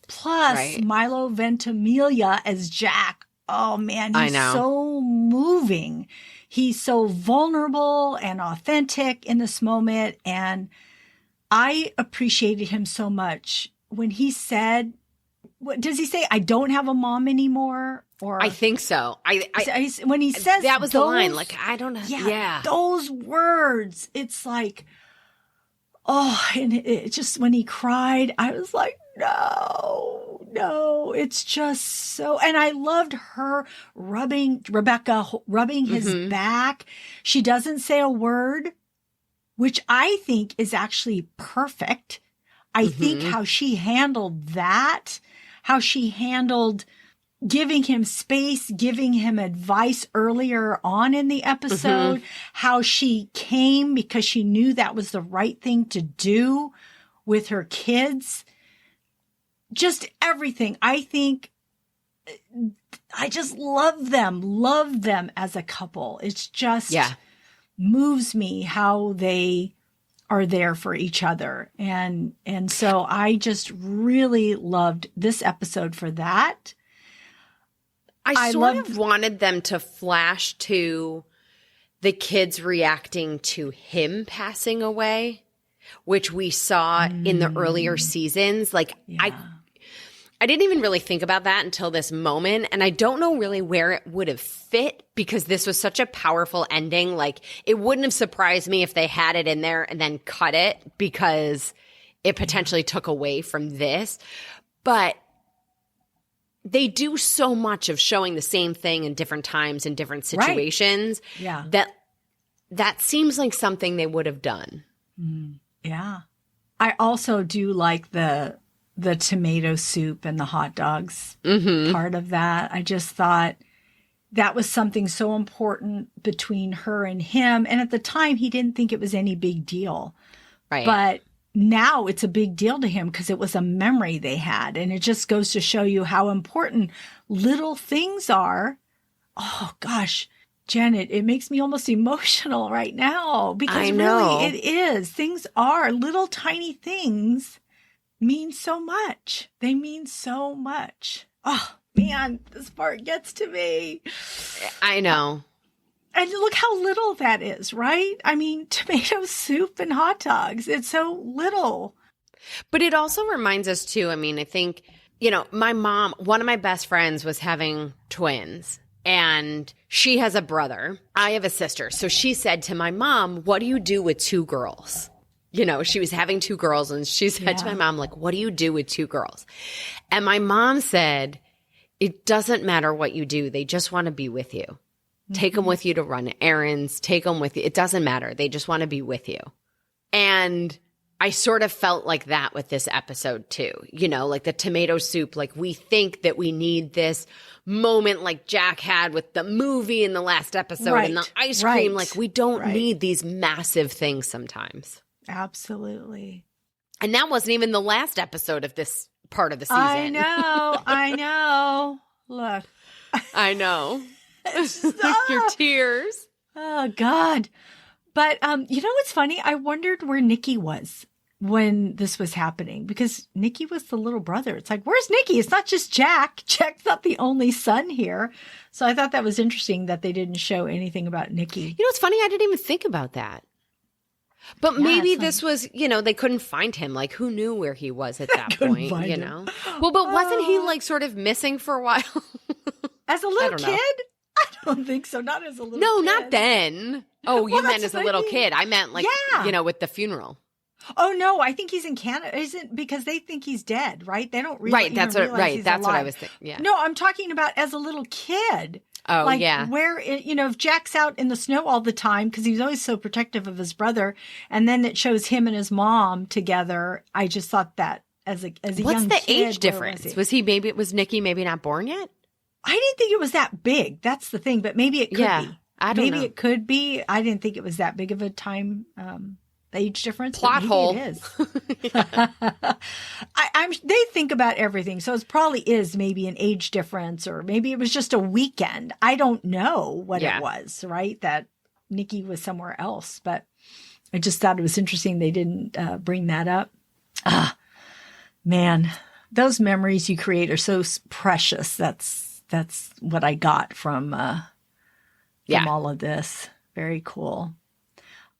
Plus, Milo Ventimiglia as Jack. Oh, man, he's so moving. He's so vulnerable and authentic in this moment. And I appreciated him so much when he said, what does he say? I don't have a mom anymore? Or I think so. When he says that was those, the line, like, I don't know. Yeah. Those words, it's like, oh, and it just, when he cried, I was like, no, it's just so, and I loved her Rebecca rubbing his back. She doesn't say a word, which I think is actually perfect. I think how she handled that, how she handled giving him space, giving him advice earlier on in the episode, how she came because she knew that was the right thing to do with her kids. Just everything. I think I just love them as a couple. It's just moves me how they are there for each other. And so I just really loved this episode for that. I sort of wanted them to flash to the kids reacting to him passing away, which we saw in the earlier seasons. Like, I didn't even really think about that until this moment. And I don't know really where it would have fit because this was such a powerful ending. Like, it wouldn't have surprised me if they had it in there and then cut it because it potentially took away from this. But they do so much of showing the same thing in different times in different situations that seems like something they would have done. Yeah. I also do like the tomato soup and the hot dogs part of that. I just thought that was something so important between her and him. And at the time, he didn't think it was any big deal. Right. But now it's a big deal to him because it was a memory they had. And it just goes to show you how important little things are. Oh, gosh, Janet, it makes me almost emotional right now because really it is. Things are little tiny things mean so much. They mean so much. Oh, man, this part gets to me. I know. And look how little that is, right? I mean, tomato soup and hot dogs. It's so little. But it also reminds us too, I mean, I think, my mom, one of my best friends was having twins and she has a brother. I have a sister. So she said to my mom, what do you do with two girls? She was having two girls and she said to my mom, like, what do you do with two girls? And my mom said, it doesn't matter what you do. They just want to be with you. Take them with you to run errands. Take them with you. It doesn't matter. They just want to be with you. And I sort of felt like that with this episode too. Like the tomato soup. Like we think that we need this moment like Jack had with the movie in the last episode and the ice cream. Like we don't need these massive things sometimes. Absolutely. And that wasn't even the last episode of this part of the season. I know. Look. I know. Your tears. Oh, God. But what's funny? I wondered where Nikki was when this was happening because Nikki was the little brother. It's like, where's Nikki? It's not just Jack. Jack's not the only son here. So I thought that was interesting that they didn't show anything about Nikki. It's funny. I didn't even think about that. But maybe this was, they couldn't find him. Like, who knew where he was at that point, Well, but wasn't he like sort of missing for a while? As a little kid? I don't think so. Not as a little kid. No, not then. Oh, you meant as a little kid. I meant like, with the funeral. Oh, no. I think he's in Canada. Isn't because they think he's dead, right? They don't realize That's alive. What I was thinking. Yeah. No, I'm talking about as a little kid. Oh, like, yeah. Where, if Jack's out in the snow all the time because he's always so protective of his brother, and then it shows him and his mom together, I just thought that as a young kid. What's the age difference? Was Nikki maybe not born yet? I didn't think it was that big. That's the thing, but maybe it could be. I don't know. Maybe it could be. I didn't think it was that big of a time age difference. Plot hole. It is. They think about everything, so it probably is maybe an age difference, or maybe it was just a weekend. I don't know what it was. Right, that Nikki was somewhere else, but I just thought it was interesting they didn't bring that up. Man, those memories you create are so precious. That's what I got from all of this. Very cool.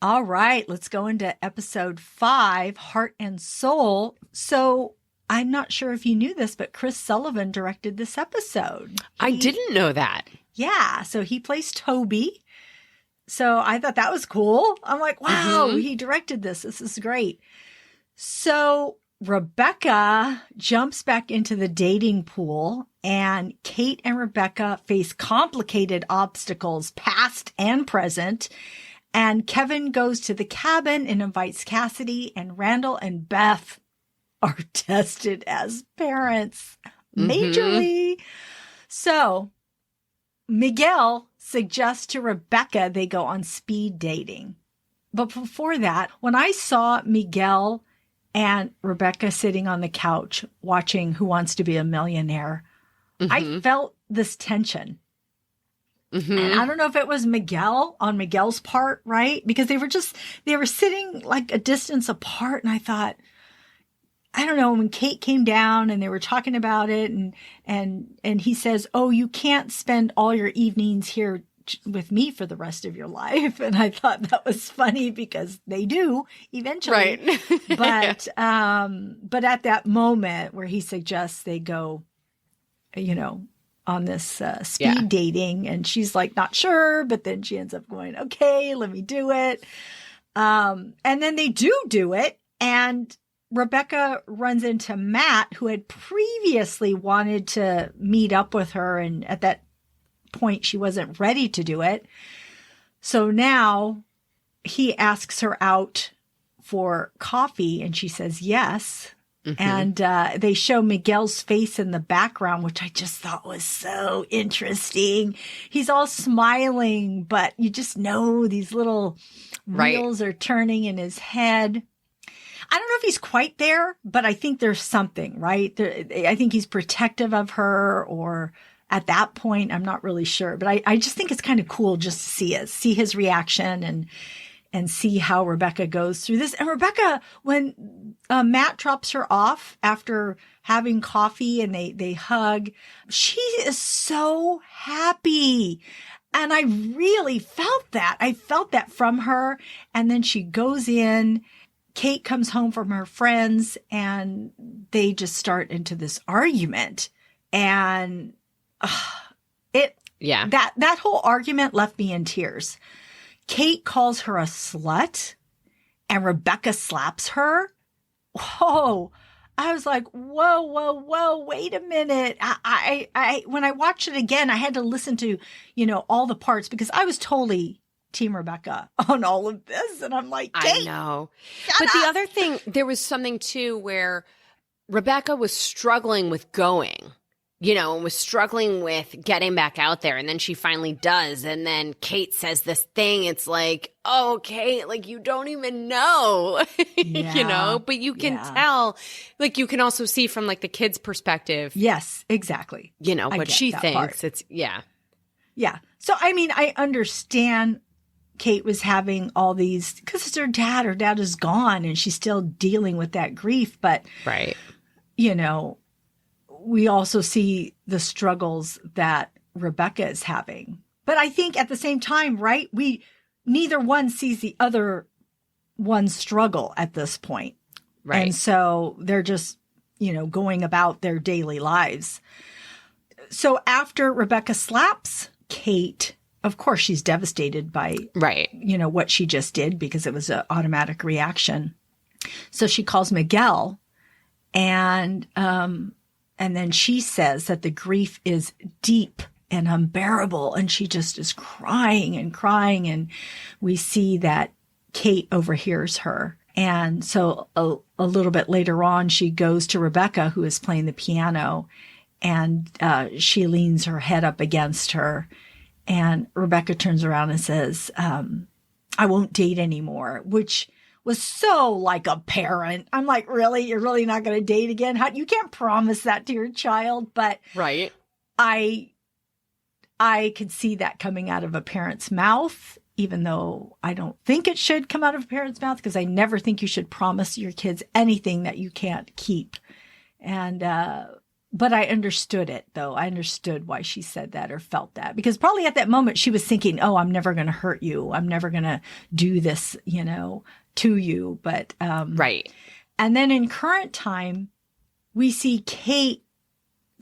All right, let's go into episode 5, Heart and Soul. So I'm not sure if you knew this, but Chris Sullivan directed this episode. I didn't know that. Yeah, so he plays Toby. So I thought that was cool. I'm like, wow, he directed this. This is great. So Rebecca jumps back into the dating pool, and Kate and Rebecca face complicated obstacles, past and present. And Kevin goes to the cabin and invites Cassidy, and Randall and Beth are tested as parents majorly. So Miguel suggests to Rebecca they go on speed dating. But before that, when I saw Miguel and Rebecca sitting on the couch watching Who Wants to Be a Millionaire, I felt this tension. And I don't know if it was Miguel on Miguel's part, right? Because they were sitting like a distance apart. And I thought, I don't know, when Kate came down and they were talking about it and he says, oh, you can't spend all your evenings here with me for the rest of your life. And I thought that was funny because they do eventually. Right. But at that moment where he suggests they go, on this speed dating, and she's like, not sure, but then she ends up going, okay, let me do it. And then they do it. And Rebecca runs into Matt, who had previously wanted to meet up with her. And at that point, she wasn't ready to do it. So now he asks her out for coffee, and she says yes. And they show Miguel's face in the background, which I just thought was so interesting. He's all smiling, but you just know these little wheels are turning in his head. I don't know if he's quite there, but I think there's something, right? I think he's protective of her, or at that point, I'm not really sure. But I just think it's kind of cool just to see his reaction and see how Rebecca goes through this. And Rebecca, when Matt drops her off after having coffee and they hug, she is so happy. And I really felt that. I felt that from her. And then she goes in. Kate comes home from her friends and they just start into this argument. And that whole argument left me in tears. Kate calls her a slut and Rebecca slaps her. Whoa. I was like, whoa, wait a minute. I when I watched it again, I had to listen to, all the parts because I was totally Team Rebecca on all of this. And I'm like, Kate, I know. But the other thing, there was something too where Rebecca was struggling with going. And was struggling with getting back out there. And then she finally does. And then Kate says this thing. It's like, oh, Kate, like you don't even know, but you can tell, like you can also see from like the kid's perspective. Yes, exactly. What she thinks. Part. It's, yeah. Yeah. So, I mean, I understand Kate was having all these, because it's her dad is gone and she's still dealing with that grief. But, right. We also see the struggles that Rebecca is having. But I think at the same time, right, neither one sees the other one's struggle at this point. Right. And so they're just, going about their daily lives. So after Rebecca slaps Kate, of course, she's devastated by, what she just did because it was an automatic reaction. So she calls Miguel and then she says that the grief is deep and unbearable. And she just is crying. And we see that Kate overhears her. And so a little bit later on, she goes to Rebecca, who is playing the piano, and she leans her head up against her. And Rebecca turns around and says, I won't date anymore, which was so like a parent. I'm like, really? You're really not going to date again? You can't promise that to your child. But right. I could see that coming out of a parent's mouth, even though I don't think it should come out of a parent's mouth, because I never think you should promise your kids anything that you can't keep. And, but I understood it, though. I understood why she said that or felt that, because probably at that moment she was thinking, oh, I'm never going to hurt you. I'm never going to do this, to you. But, right. And then in current time, we see Kate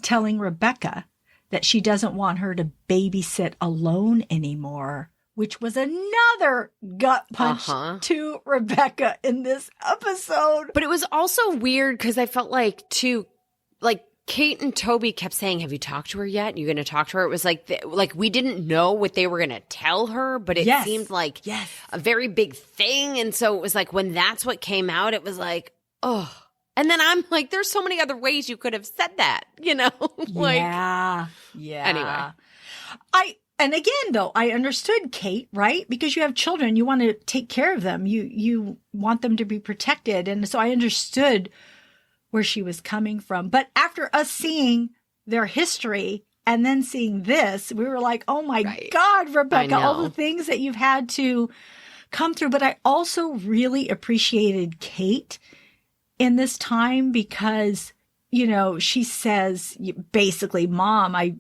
telling Rebecca that she doesn't want her to babysit alone anymore, which was another gut punch to Rebecca in this episode. But it was also weird because I felt like Kate and Toby kept saying, have you talked to her yet? You going to talk to her? It was like we didn't know what they were going to tell her, but it seemed like a very big thing. And so it was like when that's what came out, it was like, oh. And then I'm like, there's so many other ways you could have said that, Yeah. Anyway. And again, though, I understood Kate, right? Because you have children, you want to take care of them. You want them to be protected. And so I understood where she was coming from. But after us seeing their history and then seeing this, we were like, oh my God, Rebecca, all the things that you've had to come through. But I also really appreciated Kate in this time because, she says basically, Mom, I've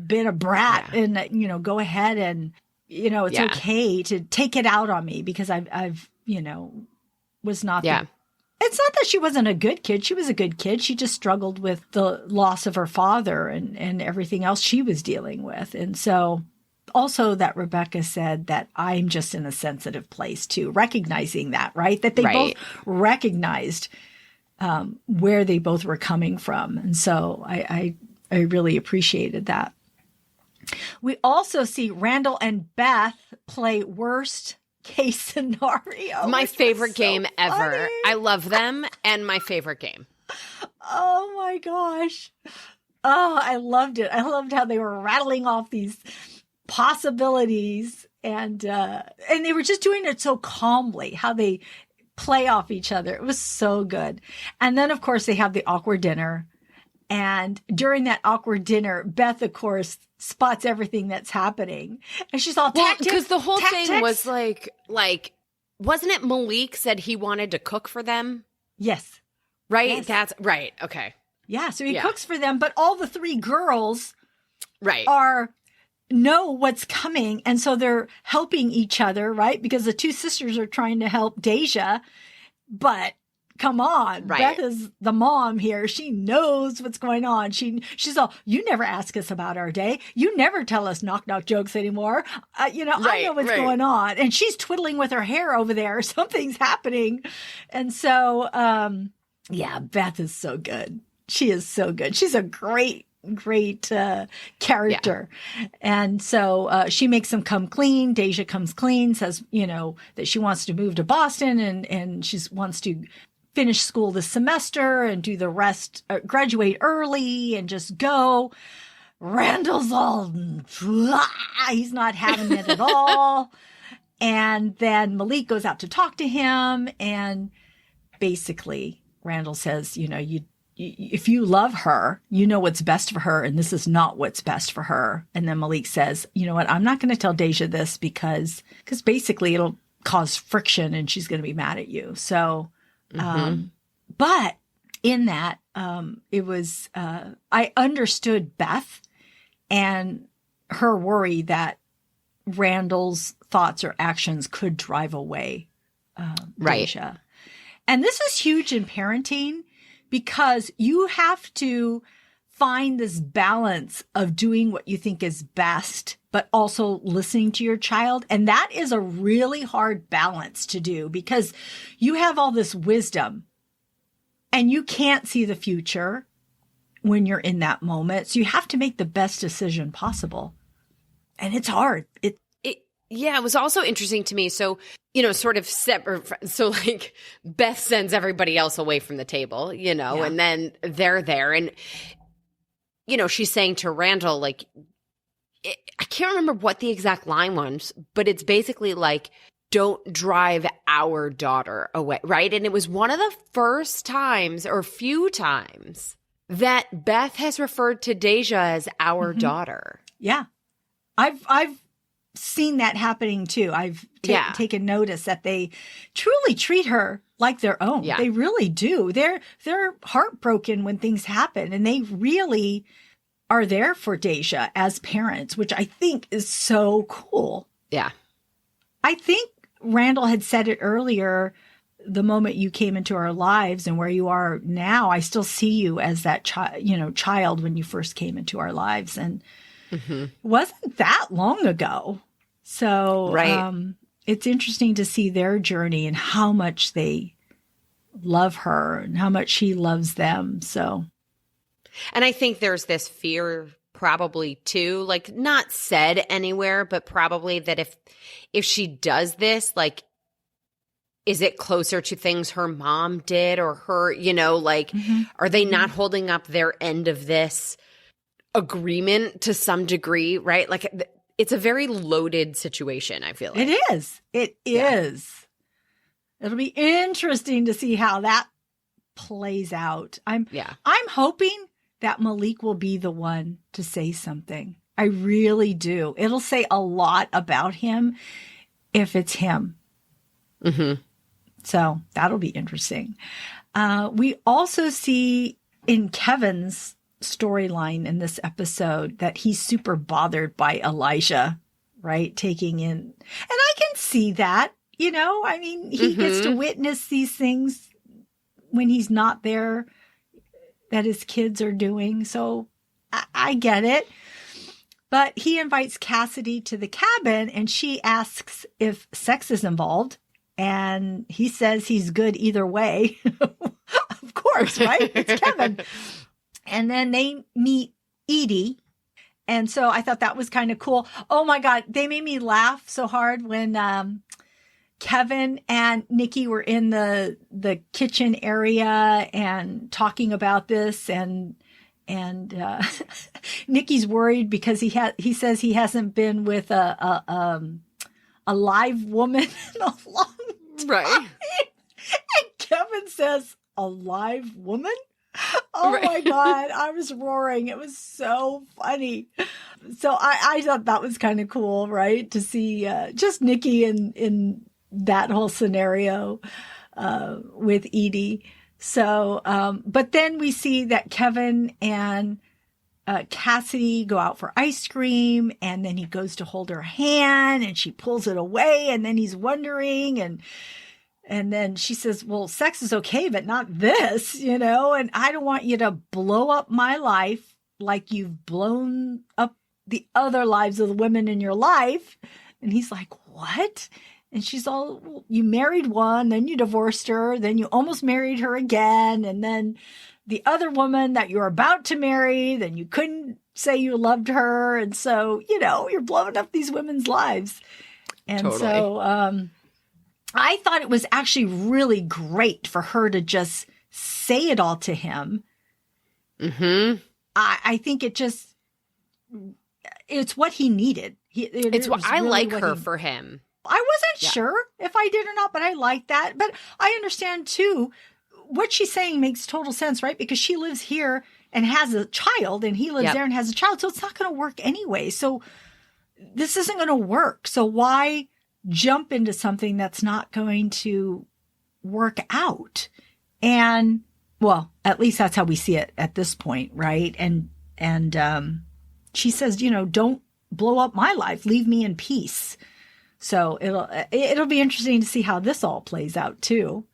been a brat and, go ahead and, it's okay to take it out on me because I've was not It's not that she wasn't a good kid. She was a good kid. She just struggled with the loss of her father and everything else she was dealing with. And so also that Rebecca said that I'm just in a sensitive place too, recognizing that, right? That they both recognized where they both were coming from. And so I really appreciated that. We also see Randall and Beth play worst case scenario. My favorite game ever. I love them and my favorite game. Oh my gosh. Oh, I loved it. I loved how they were rattling off these possibilities and they were just doing it so calmly, how they play off each other. It was so good. And then, of course, they have the awkward dinner. And during that awkward dinner, Beth, of course, spots everything that's happening. And she's all tactics. Because the whole thing was like, wasn't it Malik said he wanted to cook for them? Yes. Right? Yes. That's right. Okay. Yeah. So he cooks for them, but all the three girls right. know what's coming. And so they're helping each other, right? Because the two sisters are trying to help Deja. But come on, right. Beth is the mom here. She knows what's going on. She's all, you never ask us about our day. You never tell us knock jokes anymore. I know what's going on. And she's twiddling with her hair over there. Something's happening. And so, Beth is so good. She is so good. She's a great character. Yeah. And so she makes them come clean. Deja comes clean, says, that she wants to move to Boston and she wants to finish school this semester and do the rest, graduate early and just go. Randall's all, he's not having it at all. And then Malik goes out to talk to him. And basically Randall says, if you love her, you know what's best for her, and this is not what's best for her. And then Malik says, you know what, I'm not going to tell Deja this because basically it'll cause friction and she's going to be mad at you. So, but in that, it was, I understood Beth and her worry that Randall's thoughts or actions could drive away Deja. And this is huge in parenting, because you have to find this balance of doing what you think is best, but also listening to your child. And that is a really hard balance to do, because you have all this wisdom and you can't see the future when you're in that moment. So you have to make the best decision possible. And it's hard. It was also interesting to me. So, sort of separate. So like Beth sends everybody else away from the table, and then they're there. And, she's saying to Randall, like, I can't remember what the exact line was, but it's basically like, don't drive our daughter away. Right. And it was one of the first times or few times that Beth has referred to Deja as our daughter. Yeah. I've seen that happening too. I've taken notice that they truly treat her like their own. Yeah. They really do. They're heartbroken when things happen, and they really are there for Deja as parents, which I think is so cool. Yeah. I think Randall had said it earlier, the moment you came into our lives and where you are now, I still see you as that child when you first came into our lives. And it wasn't that long ago. So it's interesting to see their journey and how much they love her and how much she loves them. So, and I think there's this fear probably too, like not said anywhere, but probably that if she does this, like, is it closer to things her mom did or her, are they not holding up their end of this agreement to some degree, right? Like it's a very loaded situation, I feel like. It is. It is. It'll be interesting to see how that plays out. I'm hoping that Malik will be the one to say something. I really do. It'll say a lot about him if it's him. So that'll be interesting. We also see in Kevin's storyline in this episode that he's super bothered by Elijah, right? Taking in, and I can see that, he gets to witness these things when he's not there that his kids are doing. So I get it. But he invites Cassidy to the cabin and she asks if sex is involved. And he says he's good either way. Of course, right? It's Kevin. And then they meet Edie. And so I thought that was kind of cool. Oh my God. They made me laugh so hard when Kevin and Nikki were in the kitchen area and talking about this. And Nikki's worried because he says he hasn't been with a live woman in a long time. Right. And Kevin says, a live woman? Oh my God. I was roaring. It was so funny. So I thought that was kind of cool, right? To see just Nikki in that whole scenario with Edie. So, but then we see that Kevin and Cassidy go out for ice cream, and then he goes to hold her hand and she pulls it away, and then he's wondering, and then she says, well, sex is okay, but not this, and I don't want you to blow up my life like you've blown up the other lives of the women in your life. And he's like, what? And she's all, well, you married one, then you divorced her, then you almost married her again. And then the other woman that you're about to marry, then you couldn't say you loved her. And so, you're blowing up these women's lives. And totally. So I thought it was actually really great for her to just say it all to him. Mm-hmm. I think it's what he needed. It's what I really like her for him. I wasn't sure if I did or not, but I like that. But I understand too, what she's saying makes total sense, right? Because she lives here and has a child, and he lives there and has a child. So it's not going to work anyway. So this isn't going to work. So why jump into something that's not going to work out? And well, at least that's how we see it at this point, right? And she says, don't blow up my life. Leave me in peace. So it'll be interesting to see how this all plays out too.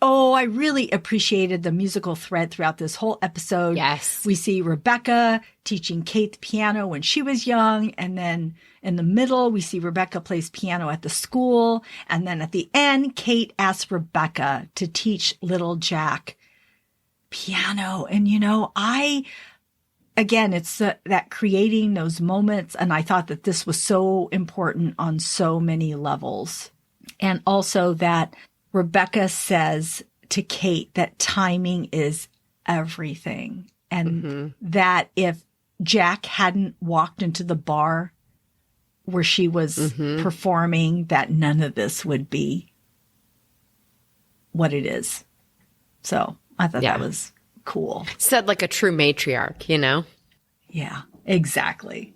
Oh, I really appreciated the musical thread throughout this whole episode. Yes. We see Rebecca teaching Kate the piano when she was young. And then in the middle, we see Rebecca plays piano at the school. And then at the end, Kate asks Rebecca to teach little Jack piano. And, again, it's that creating those moments. And I thought that this was so important on so many levels. And also that Rebecca says to Kate that timing is everything. And that if Jack hadn't walked into the bar where she was performing, that none of this would be what it is. So I thought that was cool. Said like a true matriarch, Yeah, exactly.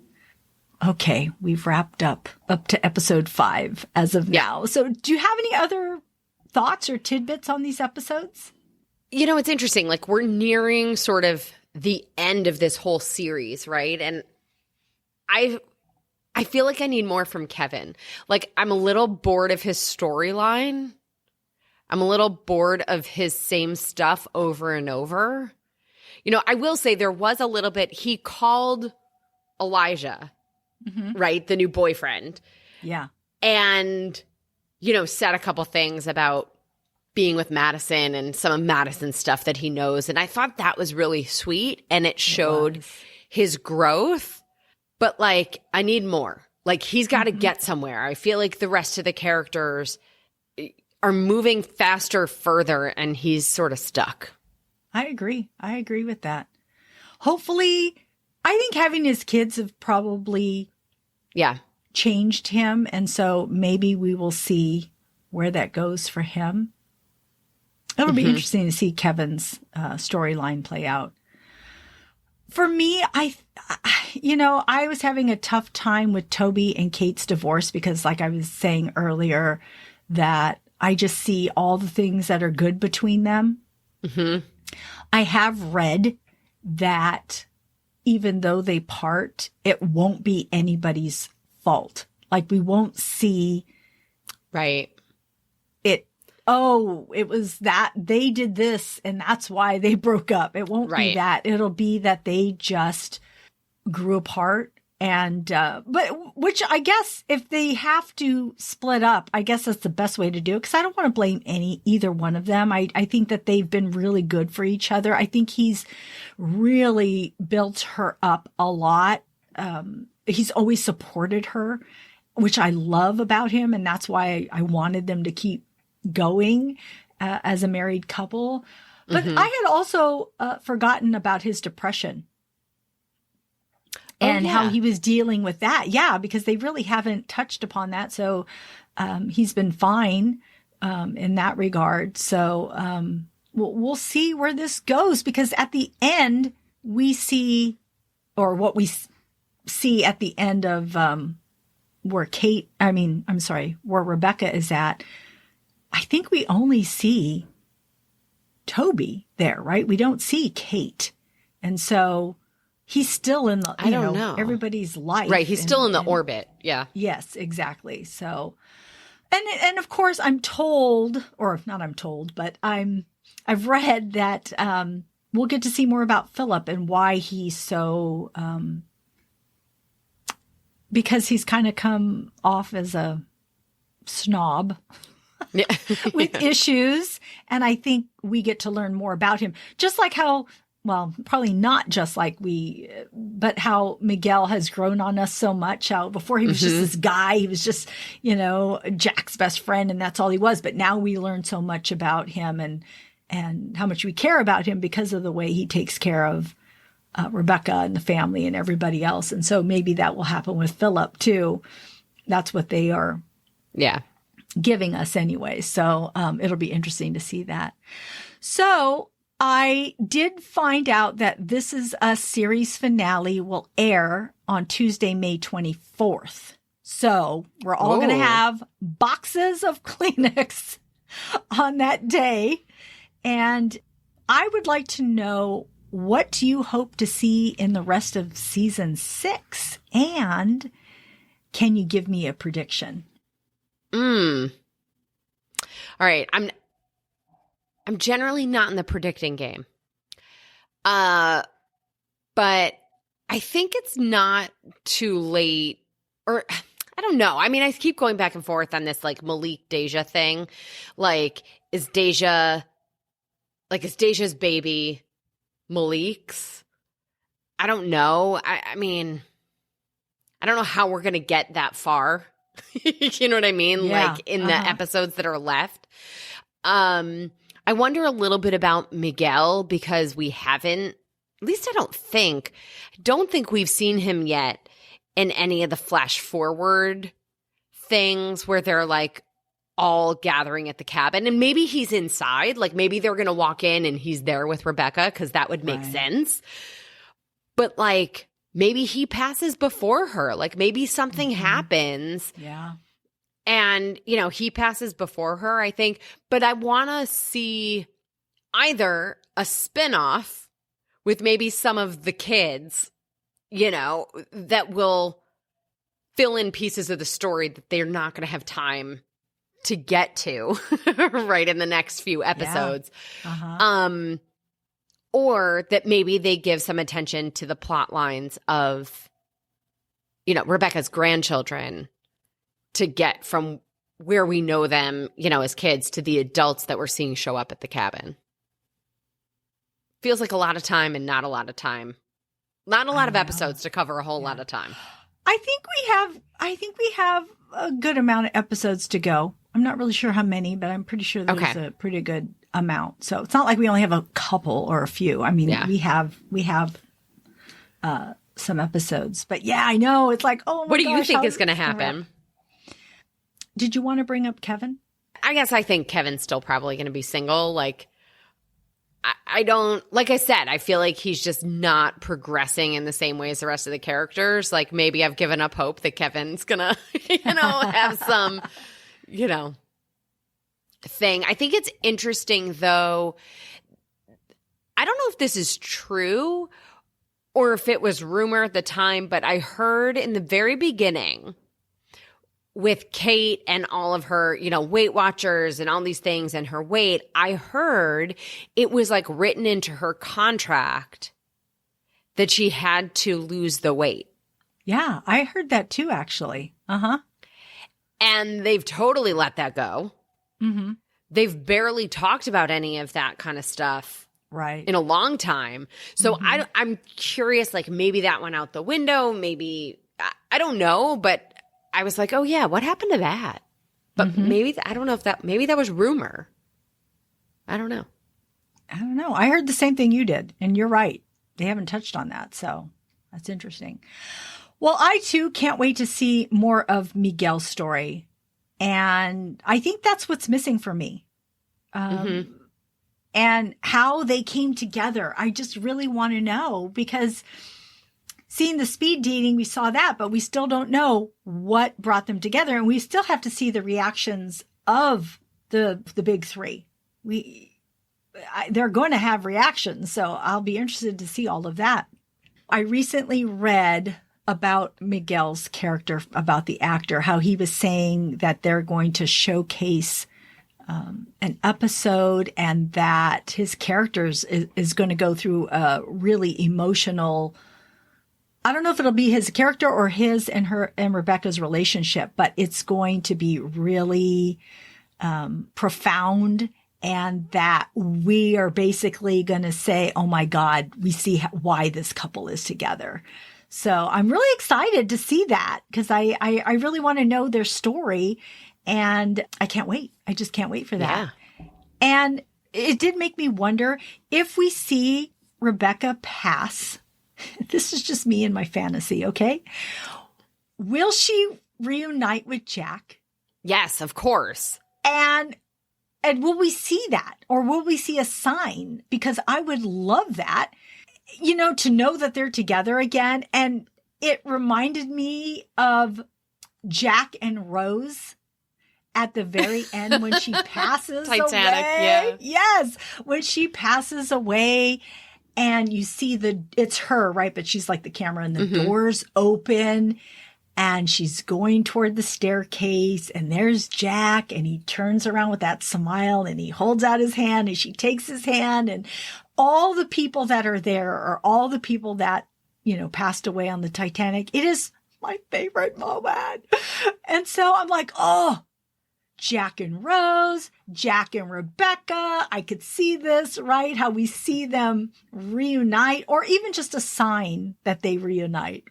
Okay, we've wrapped up to episode 5 as of now. So do you have any other thoughts or tidbits on these episodes? It's interesting. Like, we're nearing sort of the end of this whole series, right? And I feel like I need more from Kevin. Like, I'm a little bored of his storyline. I'm a little bored of his same stuff over and over. I will say there was a little bit, he called Elijah, right? The new boyfriend. Yeah. And, said a couple things about being with Madison and some of Madison's stuff that he knows. And I thought that was really sweet. And it showed his growth. But, like, I need more. Like, he's got to get somewhere. I feel like the rest of the characters are moving faster, further, and he's sort of stuck. I agree with that. Hopefully, I think having his kids have probably changed him. And so maybe we will see where that goes for him. It'll be interesting to see Kevin's storyline play out. For me, I was having a tough time with Toby and Kate's divorce because, like I was saying earlier, that I just see all the things that are good between them. I have read that even though they part, it won't be anybody's fault. Like, we won't see it. Oh, it was that they did this and that's why they broke up. It won't be that. It'll be that they just grew apart. And, but which I guess if they have to split up, I guess that's the best way to do it. Cause I don't want to blame either one of them. I think that they've been really good for each other. I think he's really built her up a lot. He's always supported her, which I love about him. And that's why I wanted them to keep going, as a married couple. But I had also, forgotten about his depression. And how he was dealing with that. Yeah, because they really haven't touched upon that. So he's been fine in that regard. So we'll see where this goes, because at the end we see, or what we see at the end of where Rebecca is at, I think we only see Toby there, right? We don't see Kate. And so he's still in the, I don't know, everybody's life. Right. He's still in the orbit. Yeah. Yes, exactly. So, and of course I'm told, or not I'm told, but I've read that we'll get to see more about Philip and why he's so, because he's kind of come off as a snob with issues. And I think we get to learn more about him. Just like how, well, probably not just like but how Miguel has grown on us so much. How before he was just this guy, he was just, Jack's best friend, and that's all he was. But now we learn so much about him and how much we care about him because of the way he takes care of Rebecca and the family and everybody else. And so maybe that will happen with Philip too. That's what they are giving us anyway. So it'll be interesting to see that. So I did find out that This Is Us series finale will air on Tuesday, May 24th. So we're all going to have boxes of Kleenex on that day. And I would like to know, what do you hope to see in the rest of season 6? And can you give me a prediction? All right. I'm generally not in the predicting game. But I think it's not too late, or I don't know. I mean, I keep going back and forth on this like Malik Deja thing. Like, is Deja's baby Malik's? I don't know. I mean, I don't know how we're going to get that far. You know what I mean? Yeah. Like in the episodes that are left. I wonder a little bit about Miguel, because we haven't, at least I don't think we've seen him yet in any of the flash forward things where they're like all gathering at the cabin. And maybe he's inside. Like maybe they're going to walk in and he's there with Rebecca, because that would make sense. But like maybe he passes before her. Like maybe something happens. Yeah. And, he passes before her, I think. But I want to see either a spinoff with maybe some of the kids, that will fill in pieces of the story that they're not going to have time to get to right in the next few episodes. Yeah. Or that maybe they give some attention to the plot lines of, Rebecca's grandchildren, to get from where we know them, as kids, to the adults that we're seeing show up at the cabin. Feels like a lot of time and not a lot of time. Not a lot of episodes to cover a whole lot of time. I think we have a good amount of episodes to go. I'm not really sure how many, but I'm pretty sure there's a pretty good amount. So it's not like we only have a couple or a few. I mean, we have some episodes. But yeah, I know. It's like, oh my gosh. What do you think is going to happen? Did you want to bring up Kevin? I guess I think Kevin's still probably going to be single. Like, I don't, like I said, I feel like he's just not progressing in the same way as the rest of the characters. Like maybe I've given up hope that Kevin's going to, have some, thing. I think it's interesting though. I don't know if this is true or if it was rumor at the time, but I heard in the very beginning with Kate and all of her, Weight Watchers and all these things and her weight, I heard it was like written into her contract that she had to lose the weight. Yeah, I heard that too, actually. And they've totally let that go. Mm-hmm. They've barely talked about any of that kind of stuff in a long time. So I'm curious, like maybe that went out the window. Maybe, I don't know, but I was like, oh yeah, what happened to that? But maybe, I don't know if maybe that was rumor. I don't know. I heard the same thing you did. And you're right. They haven't touched on that. So that's interesting. Well, I too can't wait to see more of Miguel's story. And I think that's what's missing for me. And how they came together. I just really want to know, because seeing the speed dating, we saw that, but we still don't know what brought them together. And we still have to see the reactions of the big three. They're going to have reactions. So I'll be interested to see all of that. I recently read about Miguel's character, about the actor, how he was saying that they're going to showcase an episode, and that his characters is going to go through a really emotional, I don't know if it'll be his character or his and Rebecca's relationship, but it's going to be really profound, and that we are basically going to say, oh my God, we see why this couple is together. So I'm really excited to see that, because I really want to know their story. And I can't wait. I just can't wait for that. Yeah. And it did make me wonder if we see Rebecca pass. This is just me and my fantasy, okay? Will she reunite with Jack? Yes, of course. And will we see that? Or will we see a sign? Because I would love that, to know that they're together again. And it reminded me of Jack and Rose at the very end when she passes Titanic, away. Yeah. Yes. When she passes away and you see it's her, right? But she's like the camera, and the doors open and she's going toward the staircase, and there's Jack, and he turns around with that smile and he holds out his hand, and she takes his hand, and all the people that are there are all the people that, passed away on the Titanic. It is my favorite moment. And so I'm like, oh, Jack and Rose, Jack and Rebecca. I could see this, right? How we see them reunite, or even just a sign that they reunite.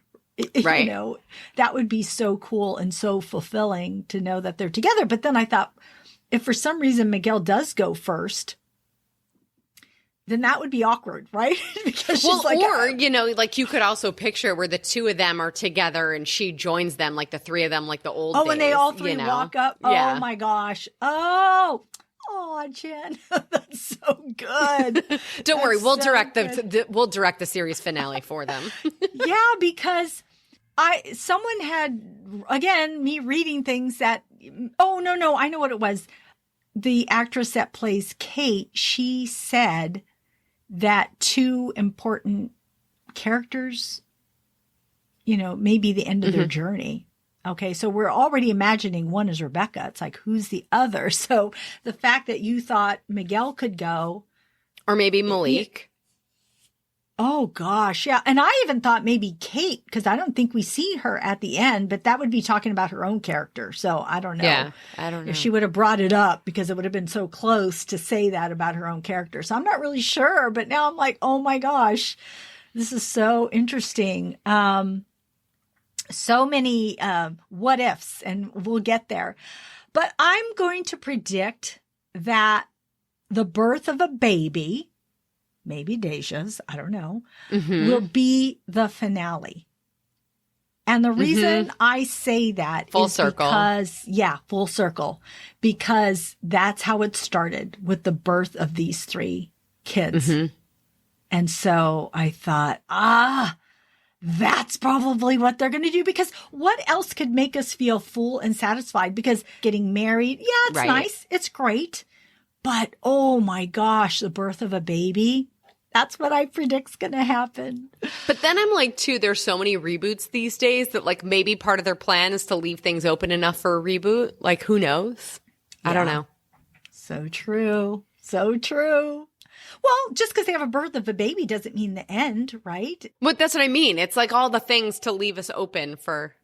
Right. That would be so cool and so fulfilling to know that they're together. But then I thought, if for some reason Miguel does go first, then that would be awkward, right? Because she's you could also picture where the two of them are together and she joins them, like the three of them, like the old days. When they all three walk up. Yeah. Oh my gosh. Oh, Jen, that's so good. Don't worry, we'll direct we'll direct the series finale for them. Yeah, because someone had, again, me reading things that, no, I know what it was. The actress that plays Kate, she said that two important characters, may be the end of their journey. Okay, so we're already imagining one is Rebecca. It's like, who's the other? So the fact that you thought Miguel could go. Or maybe Malik. Oh, gosh, yeah. And I even thought maybe Kate, because I don't think we see her at the end, but that would be talking about her own character. So I don't know. Yeah, I don't know. If she would have brought it up, because it would have been so close to say that about her own character. So I'm not really sure. But now I'm like, oh, my gosh, this is so interesting. So many what ifs, and we'll get there. But I'm going to predict that the birth of a baby, maybe Deja's, I don't know, will be the finale. And the reason I say that full is circle. Full circle. Because that's how it started, with the birth of these three kids. And so I thought, that's probably what they're going to do, because what else could make us feel full and satisfied? Because getting married, it's nice. It's great. But oh my gosh, the birth of a baby, that's what I predict's going to happen. But then I'm like, too, there's so many reboots these days that like maybe part of their plan is to leave things open enough for a reboot. Like, who knows? I don't know. So true. So true. Well, just because they have a birth of a baby doesn't mean the end, right? But that's what I mean. It's like all the things to leave us open for,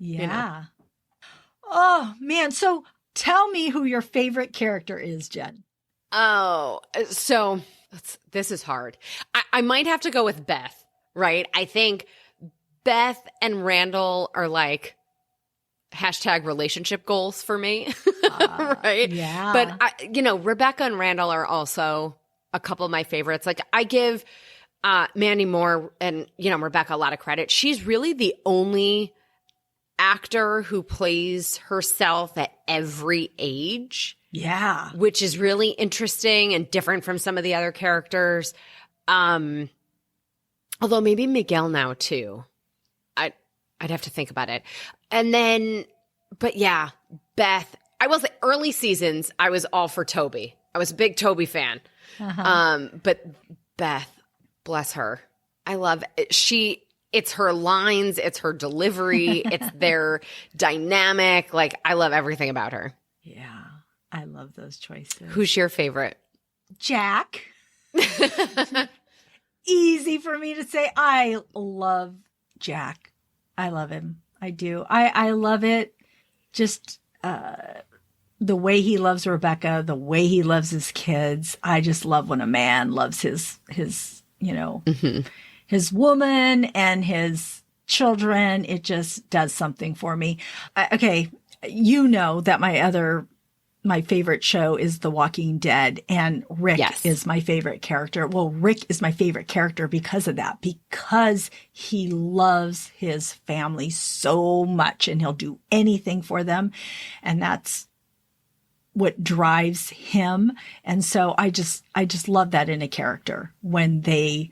Oh, man. So tell me who your favorite character is, Jen. Oh, so this is hard. I might have to go with Beth, right? I think Beth and Randall are like #relationship goals for me, right? Yeah. But, Rebecca and Randall are also a couple of my favorites. Like, I give Mandy Moore and, Rebecca a lot of credit. She's really the only actor who plays herself at every age. Yeah. Which is really interesting and different from some of the other characters. Although maybe Miguel now too. I'd have to think about it. And then, but yeah, Beth, I will say early seasons, I was all for Toby. I was a big Toby fan. But Beth, bless her. I love it. It's her lines, it's her delivery, it's their dynamic. Like, I love everything about her. Yeah, I love those choices. Who's your favorite? Jack. Easy for me to say. I love Jack. I love him. I do. I love it. Just the way he loves Rebecca, the way he loves his kids. I just love when a man loves his his woman and his children. It just does something for me. Okay. You know that my favorite show is The Walking Dead, and Rick is my favorite character. Well, Rick is my favorite character because of that, because he loves his family so much and he'll do anything for them. And that's what drives him. And so I just love that in a character when they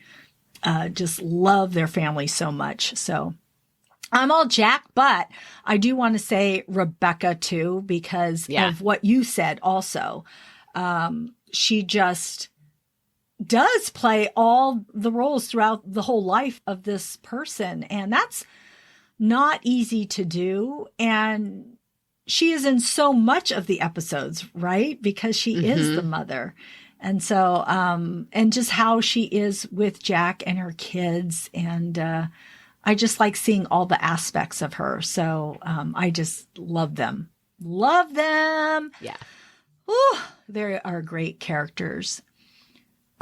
just love their family so much. So I'm all Jack, but I do want to say Rebecca too, because of what you said also. She just does play all the roles throughout the whole life of this person. And that's not easy to do. And she is in so much of the episodes, right? Because she is the mother. And so, and just how she is with Jack and her kids. And, I just like seeing all the aspects of her. So I just love them. Love them. Yeah. Ooh, they are great characters.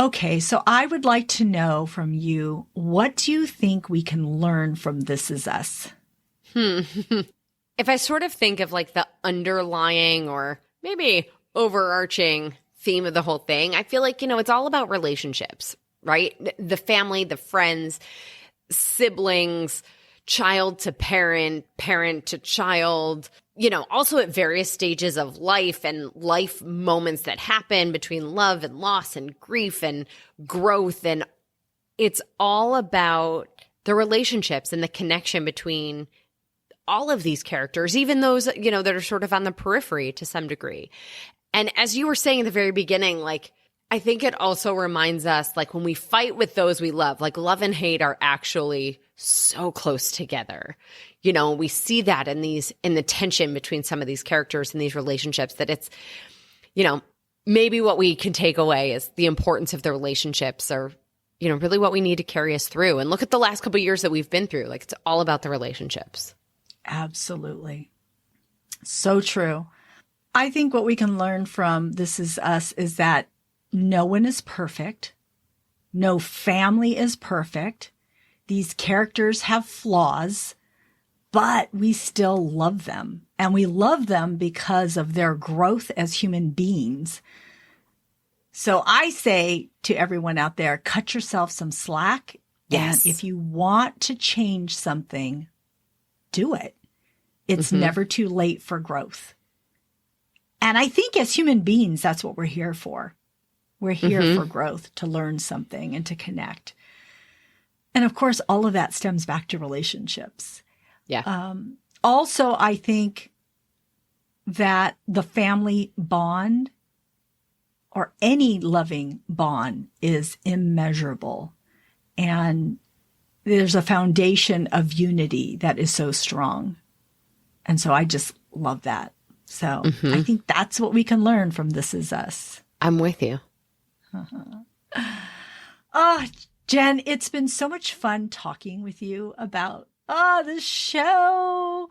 Okay, so I would like to know from you, what do you think we can learn from This Is Us? If I sort of think of like the underlying or maybe overarching theme of the whole thing, I feel like, it's all about relationships, right? The family, the friends, siblings, child to parent, parent to child, also at various stages of life and life moments that happen between love and loss and grief and growth. And it's all about the relationships and the connection between all of these characters, even those, that are sort of on the periphery to some degree. And as you were saying at the very beginning, like, I think it also reminds us, like, when we fight with those we love, like love and hate are actually so close together. We see that in the tension between some of these characters and these relationships, that it's, maybe what we can take away is the importance of the relationships are, really what we need to carry us through. And look at the last couple of years that we've been through. Like, it's all about the relationships. Absolutely. So true. I think what we can learn from This Is Us is that no one is perfect. No family is perfect. These characters have flaws, but we still love them. And we love them because of their growth as human beings. So I say to everyone out there, cut yourself some slack. Yes. And if you want to change something, do it. It's never too late for growth. And I think as human beings, that's what we're here for. We're here for growth, to learn something and to connect. And of course, all of that stems back to relationships. Yeah. Also, I think that the family bond or any loving bond is immeasurable. And there's a foundation of unity that is so strong. And so I just love that. So I think that's what we can learn from This Is Us. I'm with you. Oh, Jenn, it's been so much fun talking with you about this show.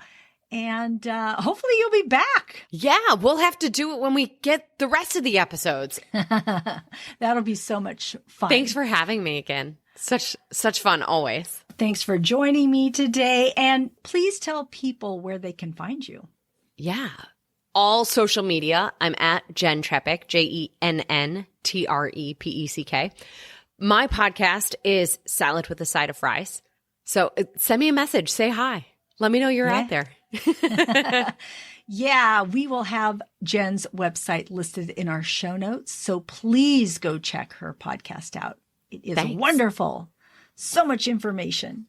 And hopefully you'll be back. Yeah, we'll have to do it when we get the rest of the episodes. That'll be so much fun. Thanks for having me again. Such fun always. Thanks for joining me today. And please tell people where they can find you. Yeah. All social media, I'm at Jenn Trepeck, JennTrepeck. My podcast is Salad with a Side of Fries. So send me a message. Say hi. Let me know you're out there. Yeah, we will have Jenn's website listed in our show notes. So please go check her podcast out. It is wonderful. So much information.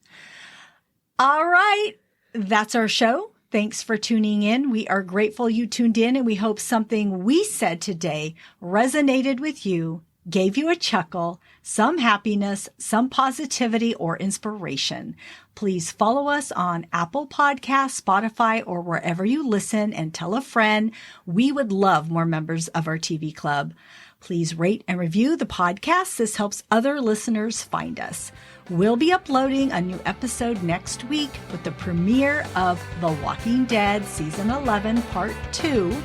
All right. That's our show. Thanks for tuning in. We are grateful you tuned in, and we hope something we said today resonated with you, gave you a chuckle, some happiness, some positivity, or inspiration. Please follow us on Apple Podcasts, Spotify, or wherever you listen, and tell a friend. We would love more members of our TV club. Please rate and review the podcast. This helps other listeners find us. We'll be uploading a new episode next week with the premiere of The Walking Dead Season 11, Part 2.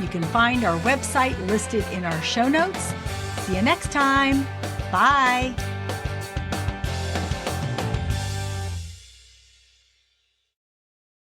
You can find our website listed in our show notes. See you next time. Bye.